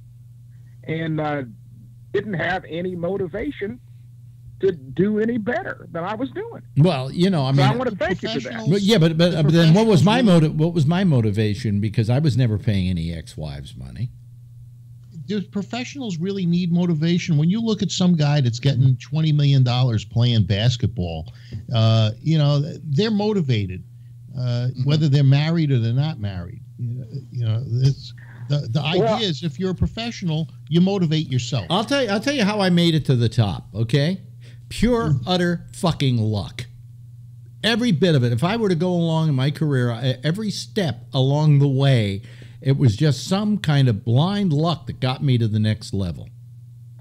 and didn't have any motivation to do any better than I was doing. Well, I mean, so I want to thank you for that. But yeah, but then what was my motivation? Because I was never paying any ex-wives money. Do professionals really need motivation? When you look at some guy that's getting $20 million playing basketball, they're motivated, whether they're married or they're not married. The idea is if you're a professional, you motivate yourself. I'll tell you how I made it to the top. Okay, pure utter fucking luck. Every bit of it. If I were to go along in my career, every step along the way, it was just some kind of blind luck that got me to the next level.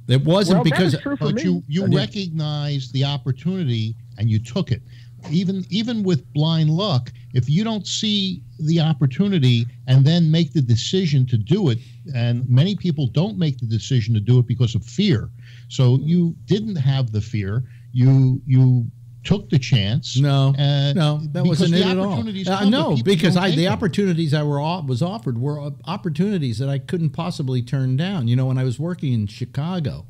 It wasn't because, but you recognized the opportunity and you took it. Even with blind luck, if you don't see the opportunity and then make the decision to do it, and many people don't make the decision to do it because of fear. So you didn't have the fear. You took the chance. No, that wasn't it at all. No, because the opportunities I was offered were opportunities that I couldn't possibly turn down. When I was working in Chicago,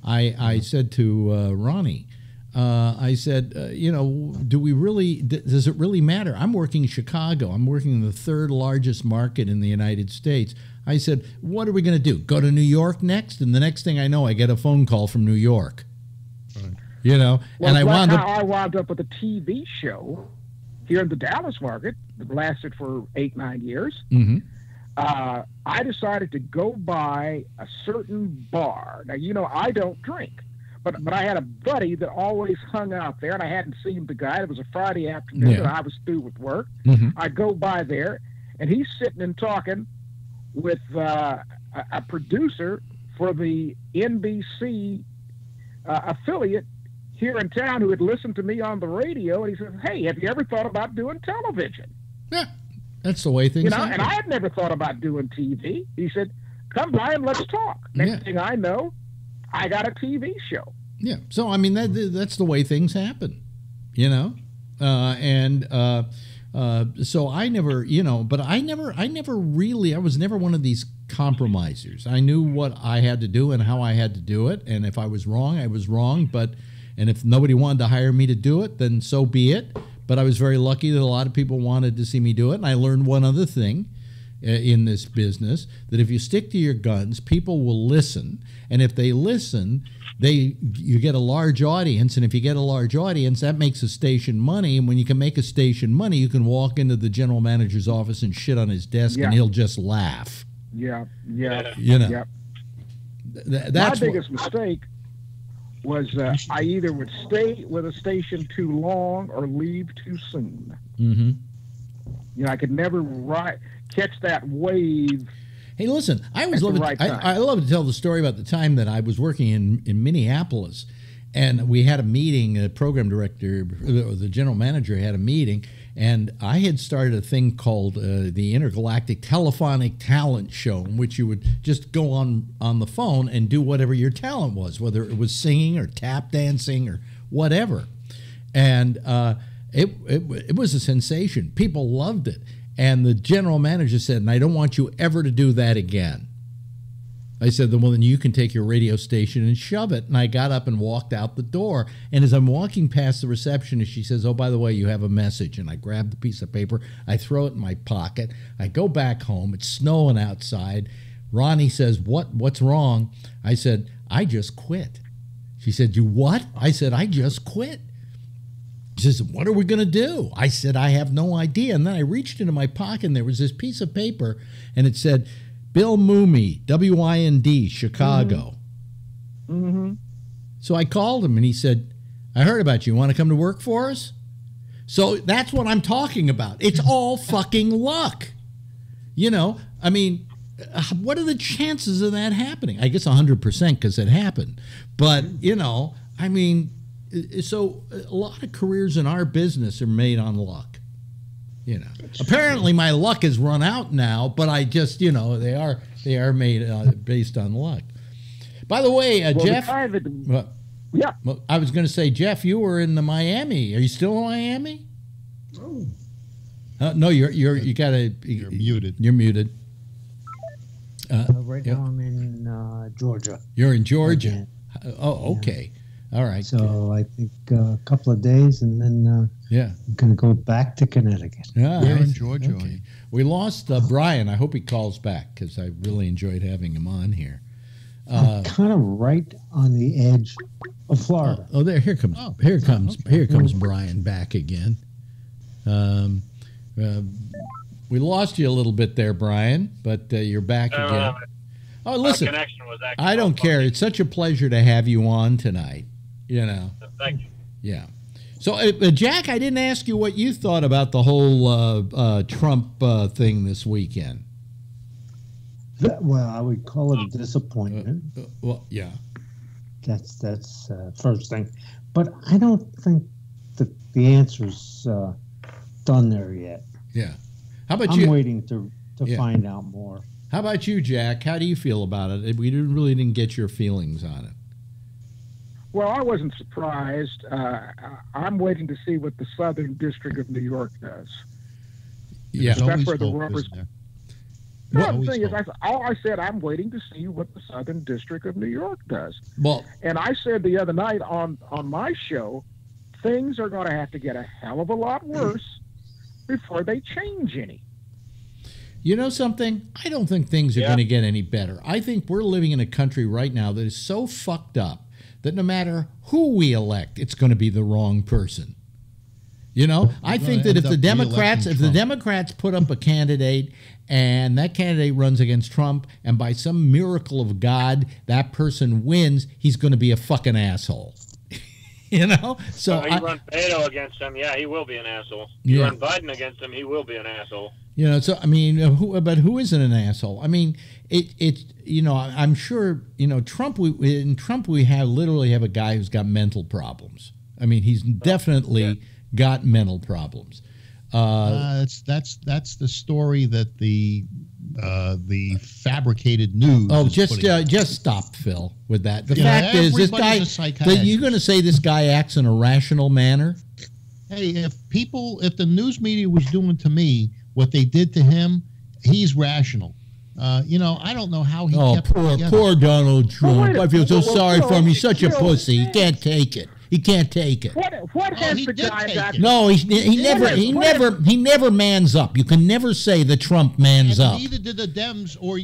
I said to Ronnie, I said, does it really matter? I'm working in Chicago. I'm working in the 3rd largest market in the United States. I said, what are we going to do? Go to New York next? And the next thing I know, I get a phone call from New York. Well, and I wound up with a TV show here in the Dallas market that lasted for 8-9 years. Mm-hmm. I decided to go by a certain bar. Now, I don't drink, but I had a buddy that always hung out there, and I hadn't seen the guy. It was a Friday afternoon, and I was through with work. Mm-hmm. I'd go by there, and he's sitting and talking with a producer for the NBC affiliate here in town who had listened to me on the radio, and he said, hey, have you ever thought about doing television? Yeah, that's the way things happen. And I had never thought about doing TV. He said, come by and let's talk. Next thing I know, I got a TV show. Yeah, so I mean, that's the way things happen, so I never, but I was never one of these compromisers. I knew what I had to do and how I had to do it, and if I was wrong, I was wrong, and if nobody wanted to hire me to do it, then so be it. But I was very lucky that a lot of people wanted to see me do it. And I learned one other thing in this business, that if you stick to your guns, people will listen. And if they listen, you get a large audience. And if you get a large audience, that makes a station money. And when you can make a station money, you can walk into the general manager's office and shit on his desk, and he'll just laugh. Yeah. That's my biggest mistake was I either would stay with a station too long or leave too soon. Mm-hmm. I could never catch that wave. Hey, listen, I love to tell the story about the time that I was working in Minneapolis, and we had a meeting. The program director, the general manager, had a meeting, and I had started a thing called the Intergalactic Telephonic Talent Show, in which you would just go on the phone and do whatever your talent was, whether it was singing or tap dancing or whatever. And it was a sensation. People loved it. And the general manager said, and I don't want you ever to do that again. I said, well, then you can take your radio station and shove it. And I got up and walked out the door. And as I'm walking past the receptionist, she says, oh, by the way, you have a message. And I grab the piece of paper. I throw it in my pocket. I go back home. It's snowing outside. Ronnie says, what's wrong? I said, I just quit. She said, you what? I said, I just quit. She says, what are we going to do? I said, I have no idea. And then I reached into my pocket, and there was this piece of paper, and it said, Bill Mooney, W-I-N-D, Chicago. Mm-hmm. So I called him, and he said, I heard about you. Want to come to work for us? So that's what I'm talking about. It's all fucking luck. You know, I mean, what are the chances of that happening? I guess 100% because it happened. But, you know, I mean, so a lot of careers in our business are made on luck. You know, apparently my luck has run out now, but I just, you know, they are made based on luck. By the way, Jeff. Yeah. Well, I was going to say, Jeff, you were in Miami. Are you still in Miami? Oh. No, you're muted. You're muted. Right now I'm in Georgia. You're in Georgia. Oh, okay. All right. So I think a couple of days, and then I'm going to go back to Connecticut. Yeah, we're in Georgia. Okay. We lost Brian. I hope he calls back because I really enjoyed having him on here. I'm kind of right on the edge of Florida. Here comes Brian back again. We lost you a little bit there, Brian, but you're back again. Listen, I don't care. It's such a pleasure to have you on tonight. You know. Thank you. Yeah. So, Jack, I didn't ask you what you thought about the whole Trump thing this weekend. Well, I would call it a disappointment. Well, yeah. That's first thing. But I don't think that the answer's done there yet. Yeah. How about you? I'm waiting to find out more. How about you, Jack? How do you feel about it? We really didn't get your feelings on it. Well, I wasn't surprised. I'm waiting to see what the Southern District of New York does. Yeah. That's where the rubber's... Well, the thing is, I said I'm waiting to see what the Southern District of New York does. Well, and I said the other night on my show, things are going to have to get a hell of a lot worse before they change any. You know something? I don't think things are going to get any better. I think we're living in a country right now that is so fucked up that no matter who we elect, it's going to be the wrong person. You know, I think that if the Democrats put up a candidate and that candidate runs against Trump and by some miracle of God that person wins, he's going to be a fucking asshole. You know? So you run Beto against him, he will be an asshole. Yeah. You run Biden against him, he will be an asshole. You know, so I mean, who isn't an asshole? I mean, it's you know, I'm sure, you know, Trump we literally have a guy who's got mental problems. I mean, he's definitely got mental problems. That's the story that the fabricated news. Oh, just stop, Phil, with that. The fact is, this guy. You're going to say this guy acts in a rational manner? Hey, if the news media was doing to me what they did to him, he's rational. You know, I don't know how he. Oh, poor Donald Trump! I feel so sorry for him. He's such a pussy. He can't take it. He can't take it. What has the guy got? No, he never mans up. You can never say that Trump mans up. Neither did the Dems or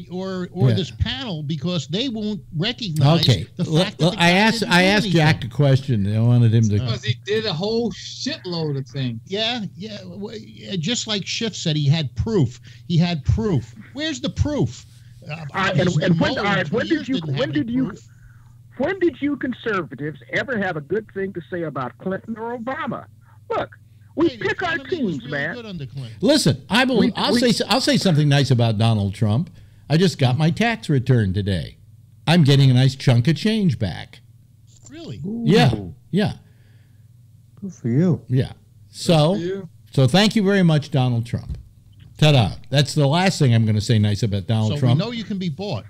this panel because they won't recognize the fact that I asked Jack a question. I wanted him to because he did a whole shitload of things. Yeah. Just like Schiff said, he had proof. Where's the proof? When did you conservatives ever have a good thing to say about Clinton or Obama? Look, we pick our teams, man. Listen, I'll say something nice about Donald Trump. I just got my tax return today. I'm getting a nice chunk of change back. Really? Ooh. Yeah. Good for you. Yeah. So thank you very much, Donald Trump. Ta-da. That's the last thing I'm going to say nice about Donald Trump. So we know you can be bought.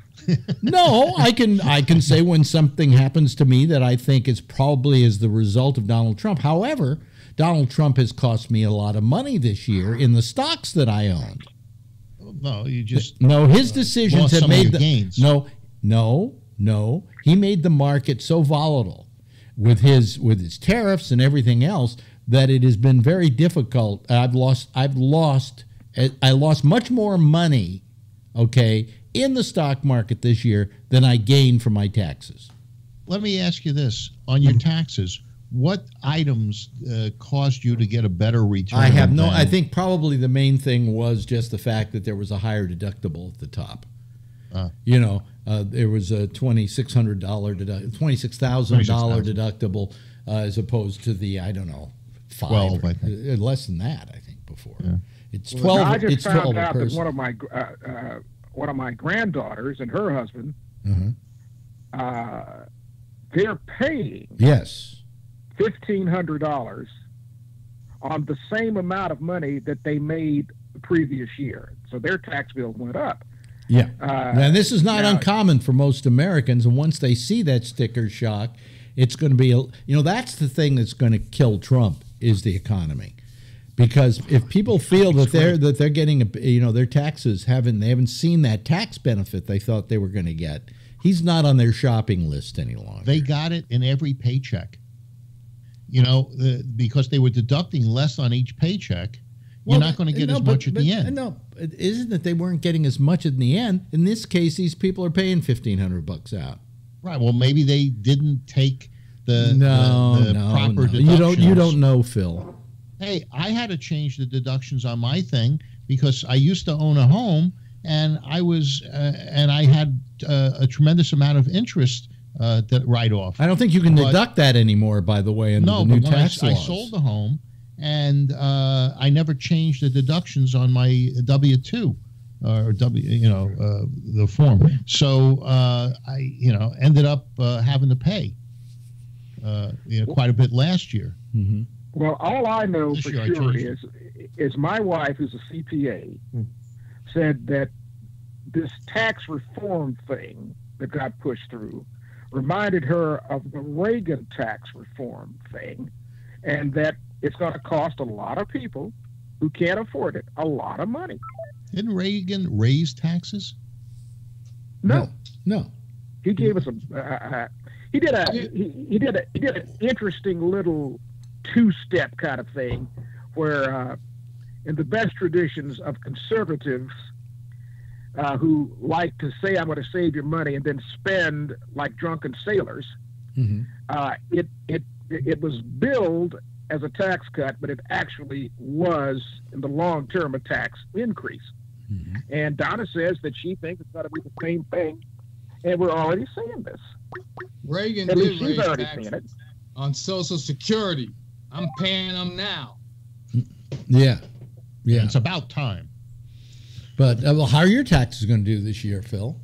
No, I can say when something happens to me that I think is probably as the result of Donald Trump. However, Donald Trump has cost me a lot of money this year in the stocks that I owned. No, you just his decisions have made the gains. No. He made the market so volatile with his tariffs and everything else that it has been very difficult. I lost much more money, in the stock market this year than I gained from my taxes. Let me ask you this. On your taxes, what items caused you to get a better return? I have no. I think probably the main thing was just the fact that there was a higher deductible at the top. You know, there was a $2,600 $26,000 deductible as opposed to the, I don't know, 12, less than that. I think before it's 12. Well, I just it's found 12 out that one of my granddaughters and her husband, they're paying $1,500 on the same amount of money that they made the previous year. So their tax bill went up. Yeah. And this is not uncommon for most Americans. And once they see that sticker shock, it's going to be, that's the thing that's going to kill Trump is the economy. Because if people feel that they're getting, their taxes they haven't seen that tax benefit they thought they were going to get, he's not on their shopping list any longer. They got it in every paycheck. Because they were deducting less on each paycheck, you're not going to get as much at the end. No, it isn't that they weren't getting as much in the end. In this case, these people are paying $1,500 out. Right. Well, maybe they didn't take the proper deductions. You don't know, Phil. Hey, I had to change the deductions on my thing because I used to own a home, and I had a tremendous amount of interest write-off. I don't think you can deduct that anymore, by the way, under the new tax laws. I sold the home, and I never changed the deductions on my W-2 or the form. So I ended up having to pay quite a bit last year. Mm-hmm. Well, all I know for sure is my wife, who's a CPA, said that this tax reform thing that got pushed through reminded her of the Reagan tax reform thing, and that it's going to cost a lot of people who can't afford it a lot of money. Didn't Reagan raise taxes? No. He gave us he did an interesting little two-step kind of thing where in the best traditions of conservatives who like to say, I'm going to save your money and then spend like drunken sailors, it was billed as a tax cut, but it actually was, in the long term, a tax increase. And Donna says that she thinks it's going to be the same thing, and we're already seeing this. Reagan did raise taxes on Social Security. I'm paying them now. Yeah. It's about time. But how are your taxes going to do this year, Phil?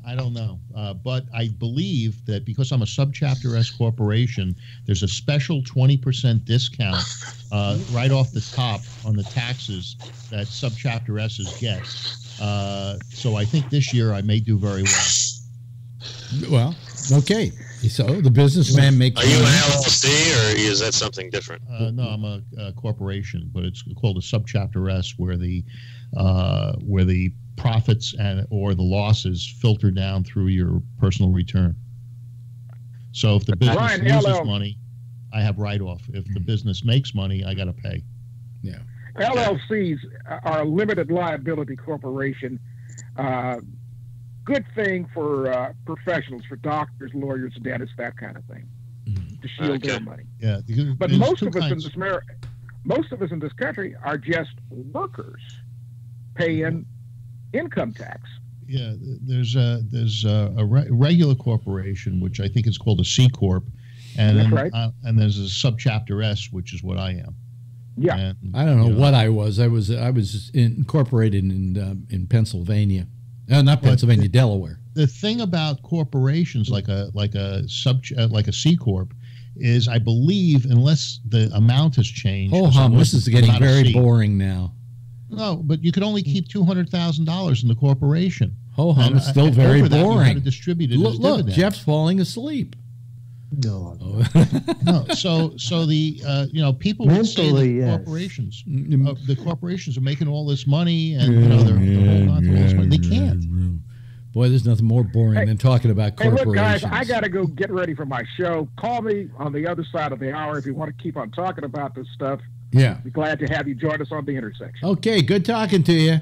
I don't know. But I believe that because I'm a Subchapter S corporation, there's a special 20% discount right off the top on the taxes that Subchapter S's get. So I think this year I may do very well. Well, okay. So the businessman makes. Are you an LLC or is that something different? No, I'm a corporation, but it's called a Subchapter S, where the profits or the losses filter down through your personal return. So if the business loses money, I have write-off. If the business makes money, I got to pay. Yeah. LLCs are a limited liability corporation. Good thing for professionals, for doctors, lawyers, dentists, that kind of thing, to shield their money. Yeah, but most of us in this country are just workers paying income tax. Yeah, there's a regular corporation, which I think is called a C corp, and that's right. And there's a Subchapter S, which is what I am. Yeah, and, I don't know what I was. I was incorporated in Pennsylvania, not Pennsylvania, Delaware. The thing about corporations like a C corp is, I believe, unless the amount has changed. This is getting very boring now. No, but you could only keep $200,000 in the corporation. It's still very boring. You had to distribute it as look, Jeff's falling asleep. No. No. So the people would say that the corporations are making all this money and they're holding on to all this money. They can't. Boy, there's nothing more boring than talking about corporations. Look, guys, I got to go get ready for my show. Call me on the other side of the hour if you want to keep on talking about this stuff. Yeah. Be glad to have you join us on the intersection. Okay, good talking to you.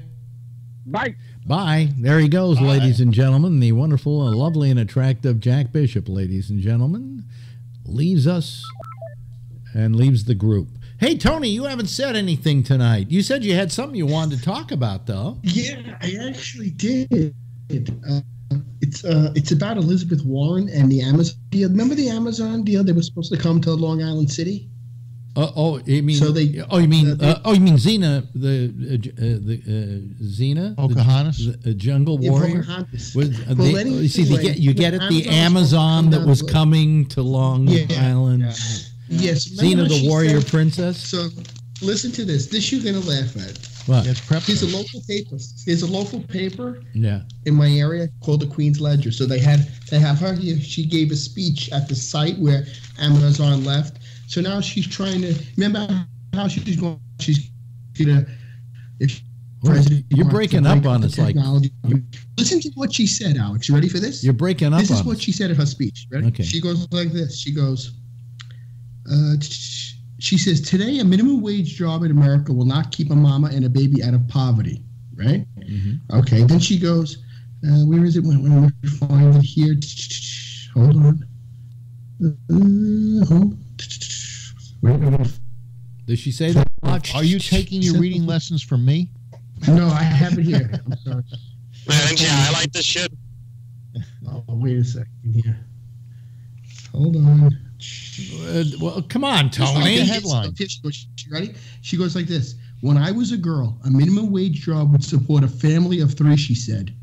Bye. Bye. There he goes, ladies and gentlemen. The wonderful and lovely and attractive Jack Bishop, ladies and gentlemen, leaves us and leaves the group. Hey, Tony, you haven't said anything tonight. You said you had something you wanted to talk about, though. Yeah, I actually did. It's about Elizabeth Warren and the Amazon deal. Remember the Amazon deal? They were supposed to come to Long Island City. You mean Xena, Xena, Pocahontas, the Jungle Warrior. Pocahontas. You get it. The Amazon that was coming to Long Island. Yeah. Yes, Xena, the warrior princess. So, listen to this. This you're gonna laugh at. What? Here's a local paper. There's a local paper. Yeah. In my area called the Queen's Ledger. So they have her here. She gave a speech at the site where Amazon left. So now she's trying to remember how she's going. She's gonna. If president, you're breaking up on us. Like, listen to what she said, Alex. You ready for this? You're breaking up. This is what she said in her speech. Ready? Okay. She goes like this. She goes. She says, today a minimum wage job in America will not keep a mama and a baby out of poverty, right? Mm-hmm. Okay, then she goes, where is it? When we find it here. Hold on. Did she say that? Are you taking your reading lessons from me? No, I have it here. I'm sorry. Man, yeah, I like this shit. Oh, wait a second here. Hold on. Well, come on, Tony. The headline. Ready? She goes like this. When I was a girl, a minimum wage job would support a family of 3, she said.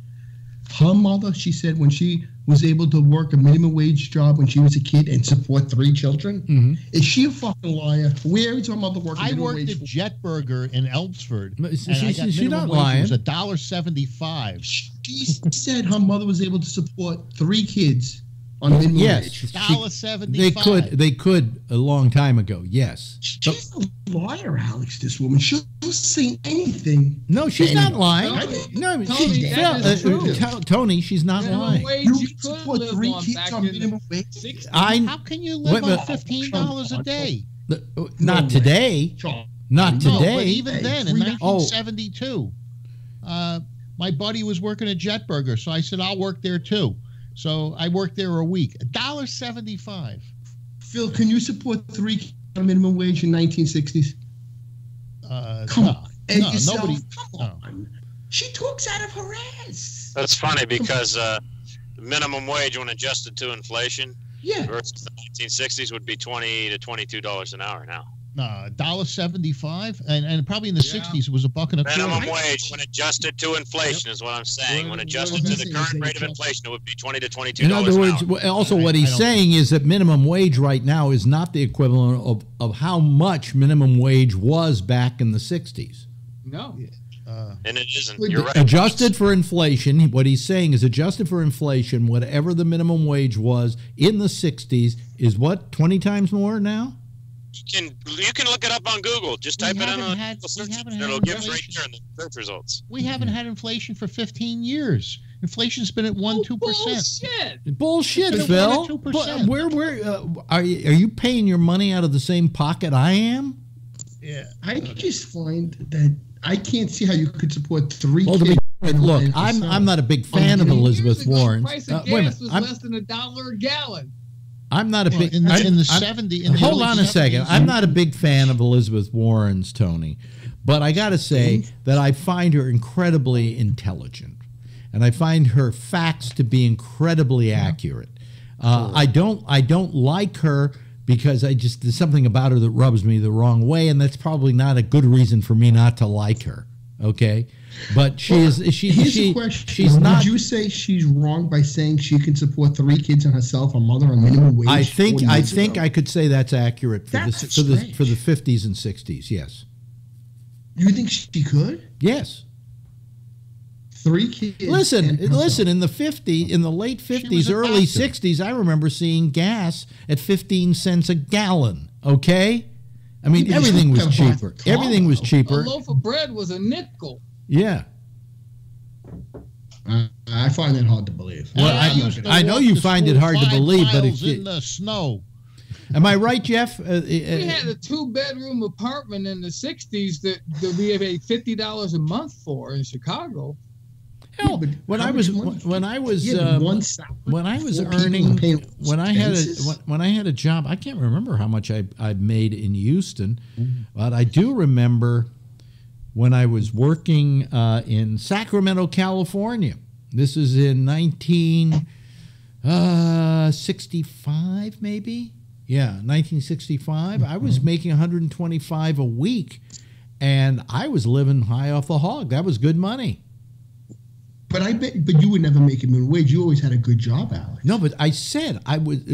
Her mother, she said, when she was able to work a minimum wage job when she was a kid and support 3 children. Mm-hmm. Is she a fucking liar? Where is her mother working? I worked at Jetburger in Elmsford. She's not lying. It was $1.75. She said her mother was able to support 3 kids on minimum wage. $1.75. They could a long time ago. Yes. She's a liar, Alex. This woman. She'll say anything. No, she's not lying. No, Tony, she's not lying. You can support 3 kids on minimum wage. How can you live on $15 a day? Not today. Not today. No, but even then, in 1972, my buddy was working at Jetburger, so I said I'll work there too. So I worked there a week. $1.75. Phil, can you support 3 kids on minimum wage in 1960s? Come on. And no, yourself, nobody. Come on. She talks out of her ass. That's funny because the minimum wage, when adjusted to inflation, versus the 1960s, would be $20 to $22 an hour now. $1.75, and probably in the 60s it was $1.25. Minimum wage, when adjusted to inflation, is what I'm saying. When adjusted to the current rate of inflation, it would be $20 to $22 in other words, an hour. also what he's saying is that minimum wage right now is not the equivalent of how much minimum wage was back in the 60s. No. And it isn't. You're right. Adjusted for inflation, what he's saying is adjusted for inflation, whatever the minimum wage was in the 60s is what, 20 times more now? You can look it up on Google. Just type it in on search. It'll give right there in the search results. We haven't had inflation for 15 years. Inflation's been at 1-2%. Bullshit, Phil. 2%. Where are you paying your money out of the same pocket I am? Yeah, I just find that I can't see how you could support 3 kids. Look, I'm not a big fan of Elizabeth Warren. The price of gas was less than $1 a gallon. I'm not a big in the 70s. Hold on a second. I'm not a big fan of Elizabeth Warren's, Tony, but I got to say that I find her incredibly intelligent, and I find her facts to be incredibly accurate. I don't like her because there's something about her that rubs me the wrong way, and that's probably not a good reason for me not to like her. Okay. But she's not. Would you say she's wrong by saying she can support 3 kids on herself, her mother, on minimum wage? I think I could say that's accurate for the 50s and 60s. Yes. You think she could? Yes. 3 kids. Listen. In the late 50s, early 60s, I remember seeing gas at 15 cents a gallon. Okay. I mean, everything was cheaper. Everything was cheaper. A loaf of bread was a nickel. Yeah. I find that hard to believe. Well, I know you find it hard to believe, but it's in the snow. Am I right, Jeff? We had a 2-bedroom apartment in the 60s that we paid $50 a month for in Chicago. Hell, yeah, when I was earning, when I had a job, I can't remember how much I made in Houston, but I do remember when I was working in Sacramento, California. This is in 1965, maybe. Yeah, 1965. I was making $125 a week, and I was living high off the hog. That was good money. But but you would never make a minimum wage. You always had a good job, Alex. No, but I said I was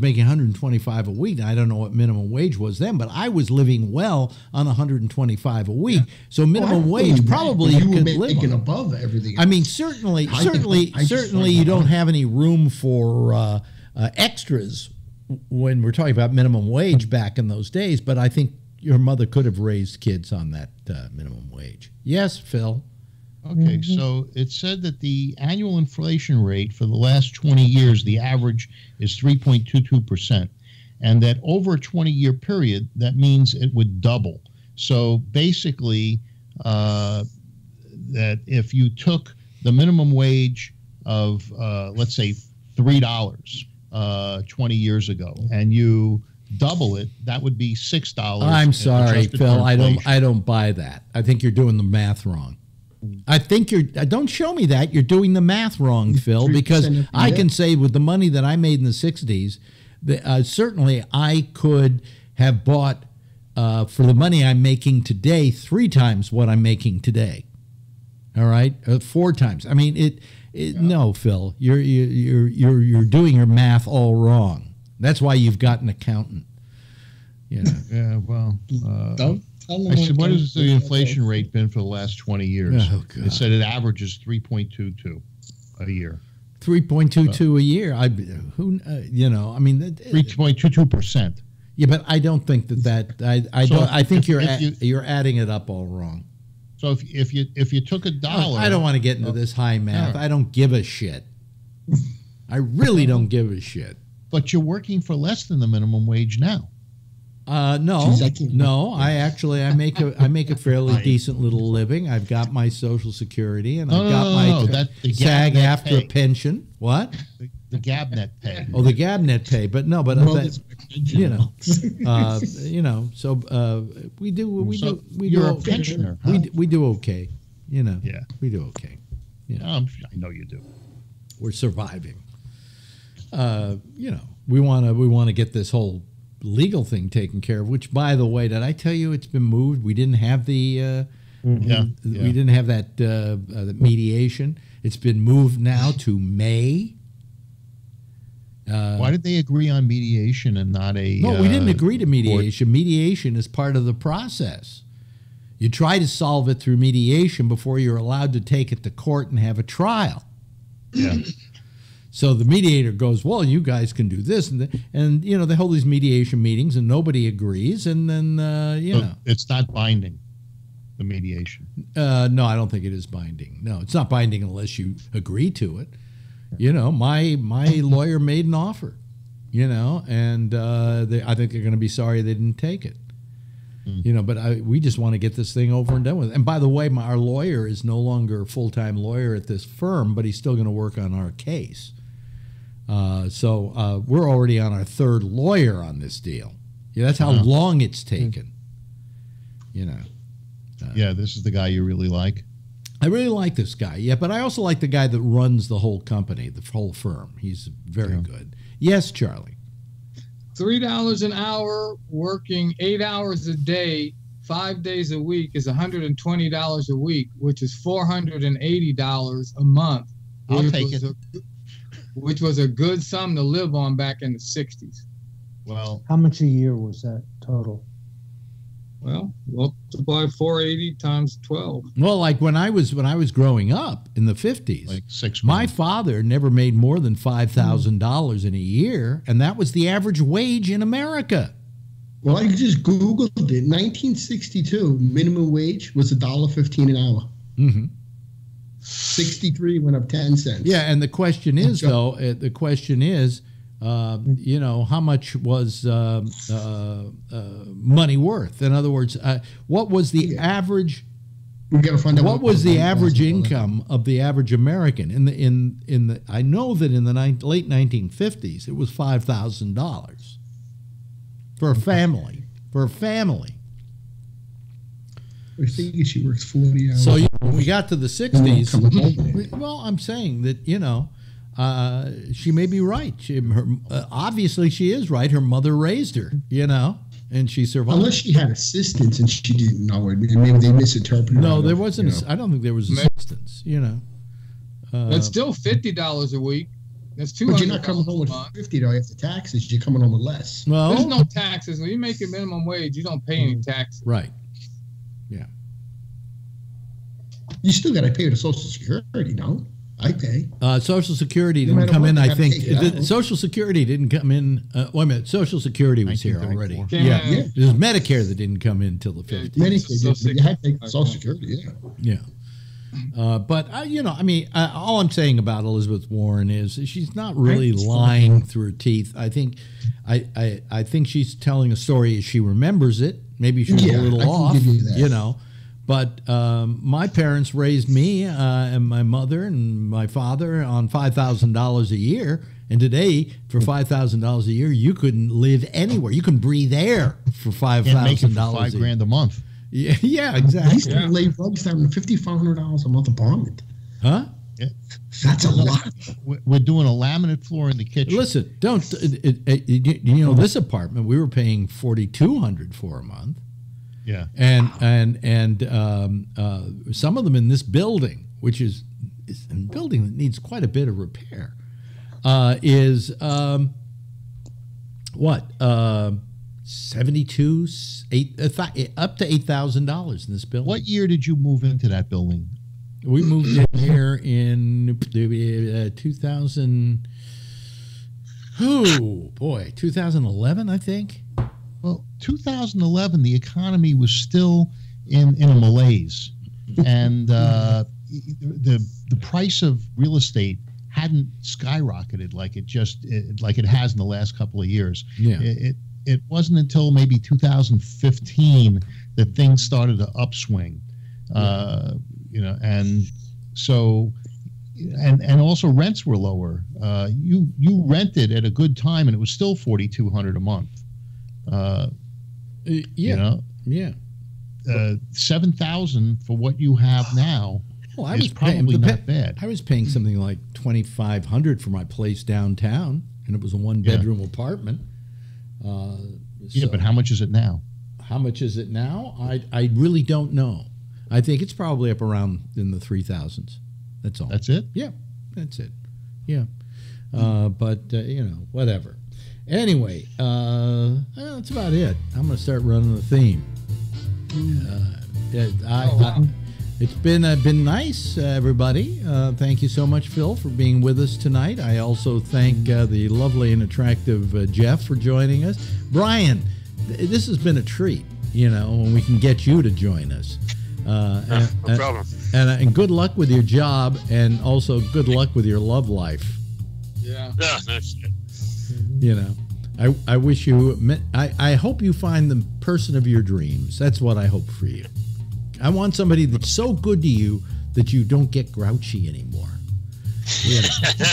making $125 a week. I don't know what minimum wage was then, but I was living well on $125 a week. Yeah. So minimum wage probably you could live making above everything else. I mean, certainly, you don't have any room for extras when we're talking about minimum wage back in those days. But I think your mother could have raised kids on that minimum wage. Yes, Phil. Okay, so it said that the annual inflation rate for the last 20 years, the average is 3.22%, and that over a 20-year period, that means it would double. So basically, that if you took the minimum wage of, let's say, $3 20 years ago, and you double it, that would be $6. I'm sorry, Phil. I don't buy that. I think you're doing the math wrong. I think don't show me that. You're doing the math wrong, Phil, because I can say with the money that I made in the 60s, certainly I could have bought, for the money I'm making today, 3 times what I'm making today. All right? 4 times. I mean, no, Phil, you're doing your math all wrong. That's why you've got an accountant. You know. Yeah, well, I said, what has the inflation rate been for the last 20 years? Oh, God. It said it averages 3.22 a year. 3.22 a year. I mean, 3.22%. Yeah, but I don't think I think you're adding it up all wrong. So if you took $1, I don't want to get into this high math. Right. I don't give a shit. I really don't give a shit. But you're working for less than the minimum wage now. No. I make a fairly decent little living. I've got my Social Security and I've got my SAG-AFTRA pension. What? The GABNet pay. Oh, the GABNet pay, but no, but So we do. You're a pensioner. Huh? We do okay. Yeah, we do okay. I know you do. We're surviving. We want to get this whole legal thing taken care of, which, by the way, did I tell you it's been moved? We didn't have we didn't have that mediation. It's been moved now to May. Why did they agree on mediation and not a? No, we didn't agree to mediation. Mediation is part of the process. You try to solve it through mediation before you're allowed to take it to court and have a trial. Yeah. So the mediator goes, well, you guys can do this. And they hold these mediation meetings and nobody agrees. And then, It's not binding, the mediation. No, I don't think it is binding. No, it's not binding unless you agree to it. My lawyer made an offer, and I think they're going to be sorry they didn't take it. But we just want to get this thing over and done with. And by the way, our lawyer is no longer a full-time lawyer at this firm, but he's still going to work on our case. So we're already on our 3rd lawyer on this deal. Yeah, that's how long it's taken. Yeah, this is the guy you really like. I really like this guy. Yeah, but I also like the guy that runs the whole company, the whole firm. He's very good. Yes, Charlie. $3 an hour, working 8 hours a day, 5 days a week is $120 a week, which is $480 a month. I'll take it. Which was a good sum to live on back in the 60s. Well, how much a year was that total? Well, multiply 480 times 12. Well, like when I was growing up in the 50s, like 6 my father never made more than $5,000 in a year, and that was the average wage in America. Well, I just Googled it. 1962 minimum wage was $1.15 an hour. Mm-hmm. 63 went up 10 cents. Yeah, and the question is, how much was money worth? In other words, what was the average We got to find out what was the average income of the average American in the. I know that in the late 1950s it was $5,000 for a family. For a family. I think she works 40 hours. So when we got to the 60s, well, I'm saying that, she may be right. Obviously, she is right. Her mother raised her, and she survived. Unless she had assistance and she didn't know it, and maybe they misinterpreted. No, there wasn't. I don't think there was assistance. That's still $50 a week. That's $200. But you're not coming home with $50 after taxes. You're coming home with less. Well, there's no taxes. When you make your minimum wage, you don't pay any taxes. Right. Yeah. You still got to pay the Social Security, no? I pay. Social Security didn't come in, I think. Social Security didn't come in. Wait a minute. Social Security was here already. Yeah. It was Medicare that didn't come in until the 50s. Medicare did, but you had to take Social Security, Yeah. But, all I'm saying about Elizabeth Warren is she's not really lying through her teeth. I think I think she's telling a story as she remembers it. Maybe she was a little off, But my parents raised me and my mother and my father on $5,000 a year. And today, for $5,000 a year, you couldn't live anywhere. You can breathe air for $5,000 $5,000 a month. Yeah, exactly. I used to lay rugs down in $5,500 a month apartment. Huh? Yeah. That's a lot. We're doing a laminate floor in the kitchen. Listen, don't. This apartment we were paying $4,200 for a month. Yeah, and some of them in this building, which is a building that needs quite a bit of repair, is what 72, up to $8,000 in this building. What year did you move into that building? We moved in here in 2000. Oh boy, 2011, I think. Well, 2011, the economy was still in a malaise, and the price of real estate hadn't skyrocketed like it has in the last couple of years. Yeah. It wasn't until maybe 2015 that things started to upswing. And so, and also rents were lower. You rented at a good time, and it was still $4,200 a month. $7,000 for what you have now. Well, is probably not bad. I was paying something like $2,500 for my place downtown, and it was a one-bedroom apartment. But how much is it now? How much is it now? I really don't know. I think it's probably up around in the 3,000s. That's all. That's it? Yeah, that's it. Yeah. Whatever. Anyway, that's about it. I'm going to start running the theme. It's been nice, everybody. Thank you so much, Phil, for being with us tonight. I also thank the lovely and attractive Jeff for joining us. Brian, this has been a treat, when we can get you to join us. No problem. And good luck with your job, and also good luck with your love life. Yeah. No shit. I wish you. I hope you find the person of your dreams. That's what I hope for you. I want somebody that's so good to you that you don't get grouchy anymore. Then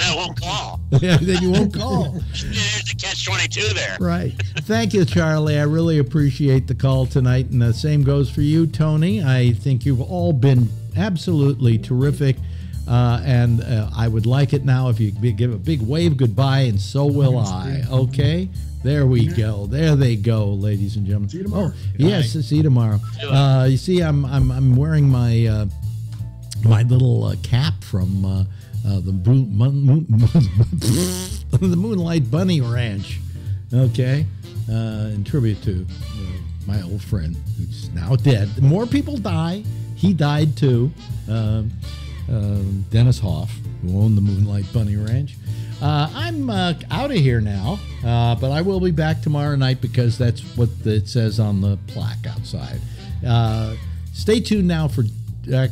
I won't call. Then you won't call. There's a catch-22 there. Right. Thank you, Charlie. I really appreciate the call tonight, and the same goes for you, Tony. I think you've all been absolutely terrific, and I would like it now if you give a big wave goodbye, and so will I. Okay? There we go. There they go, ladies and gentlemen. See you tomorrow. Yes, see you tomorrow. You see, I'm wearing my my little cap from the Moonlight Bunny Ranch. Okay, in tribute to my old friend who's now dead. More people die. He died too. Dennis Hoff, who owned the Moonlight Bunny Ranch. I'm out of here now, but I will be back tomorrow night because that's what it says on the plaque outside. Stay tuned now for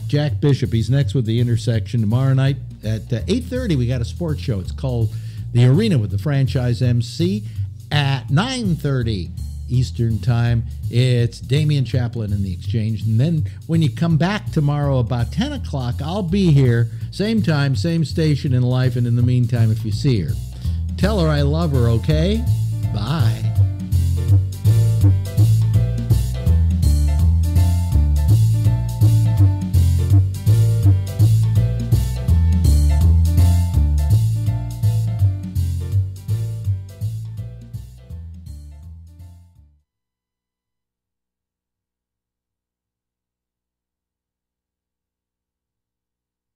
Jack Bishop. He's next with The Intersection tomorrow night at 8:30. We got a sports show. It's called The Arena with the franchise MC. At 9:30, Eastern Time. It's Damian Chaplin in the Exchange. And then when you come back tomorrow about 10 o'clock, I'll be here. Same time, same station in life. And in the meantime, if you see her, tell her I love her, okay?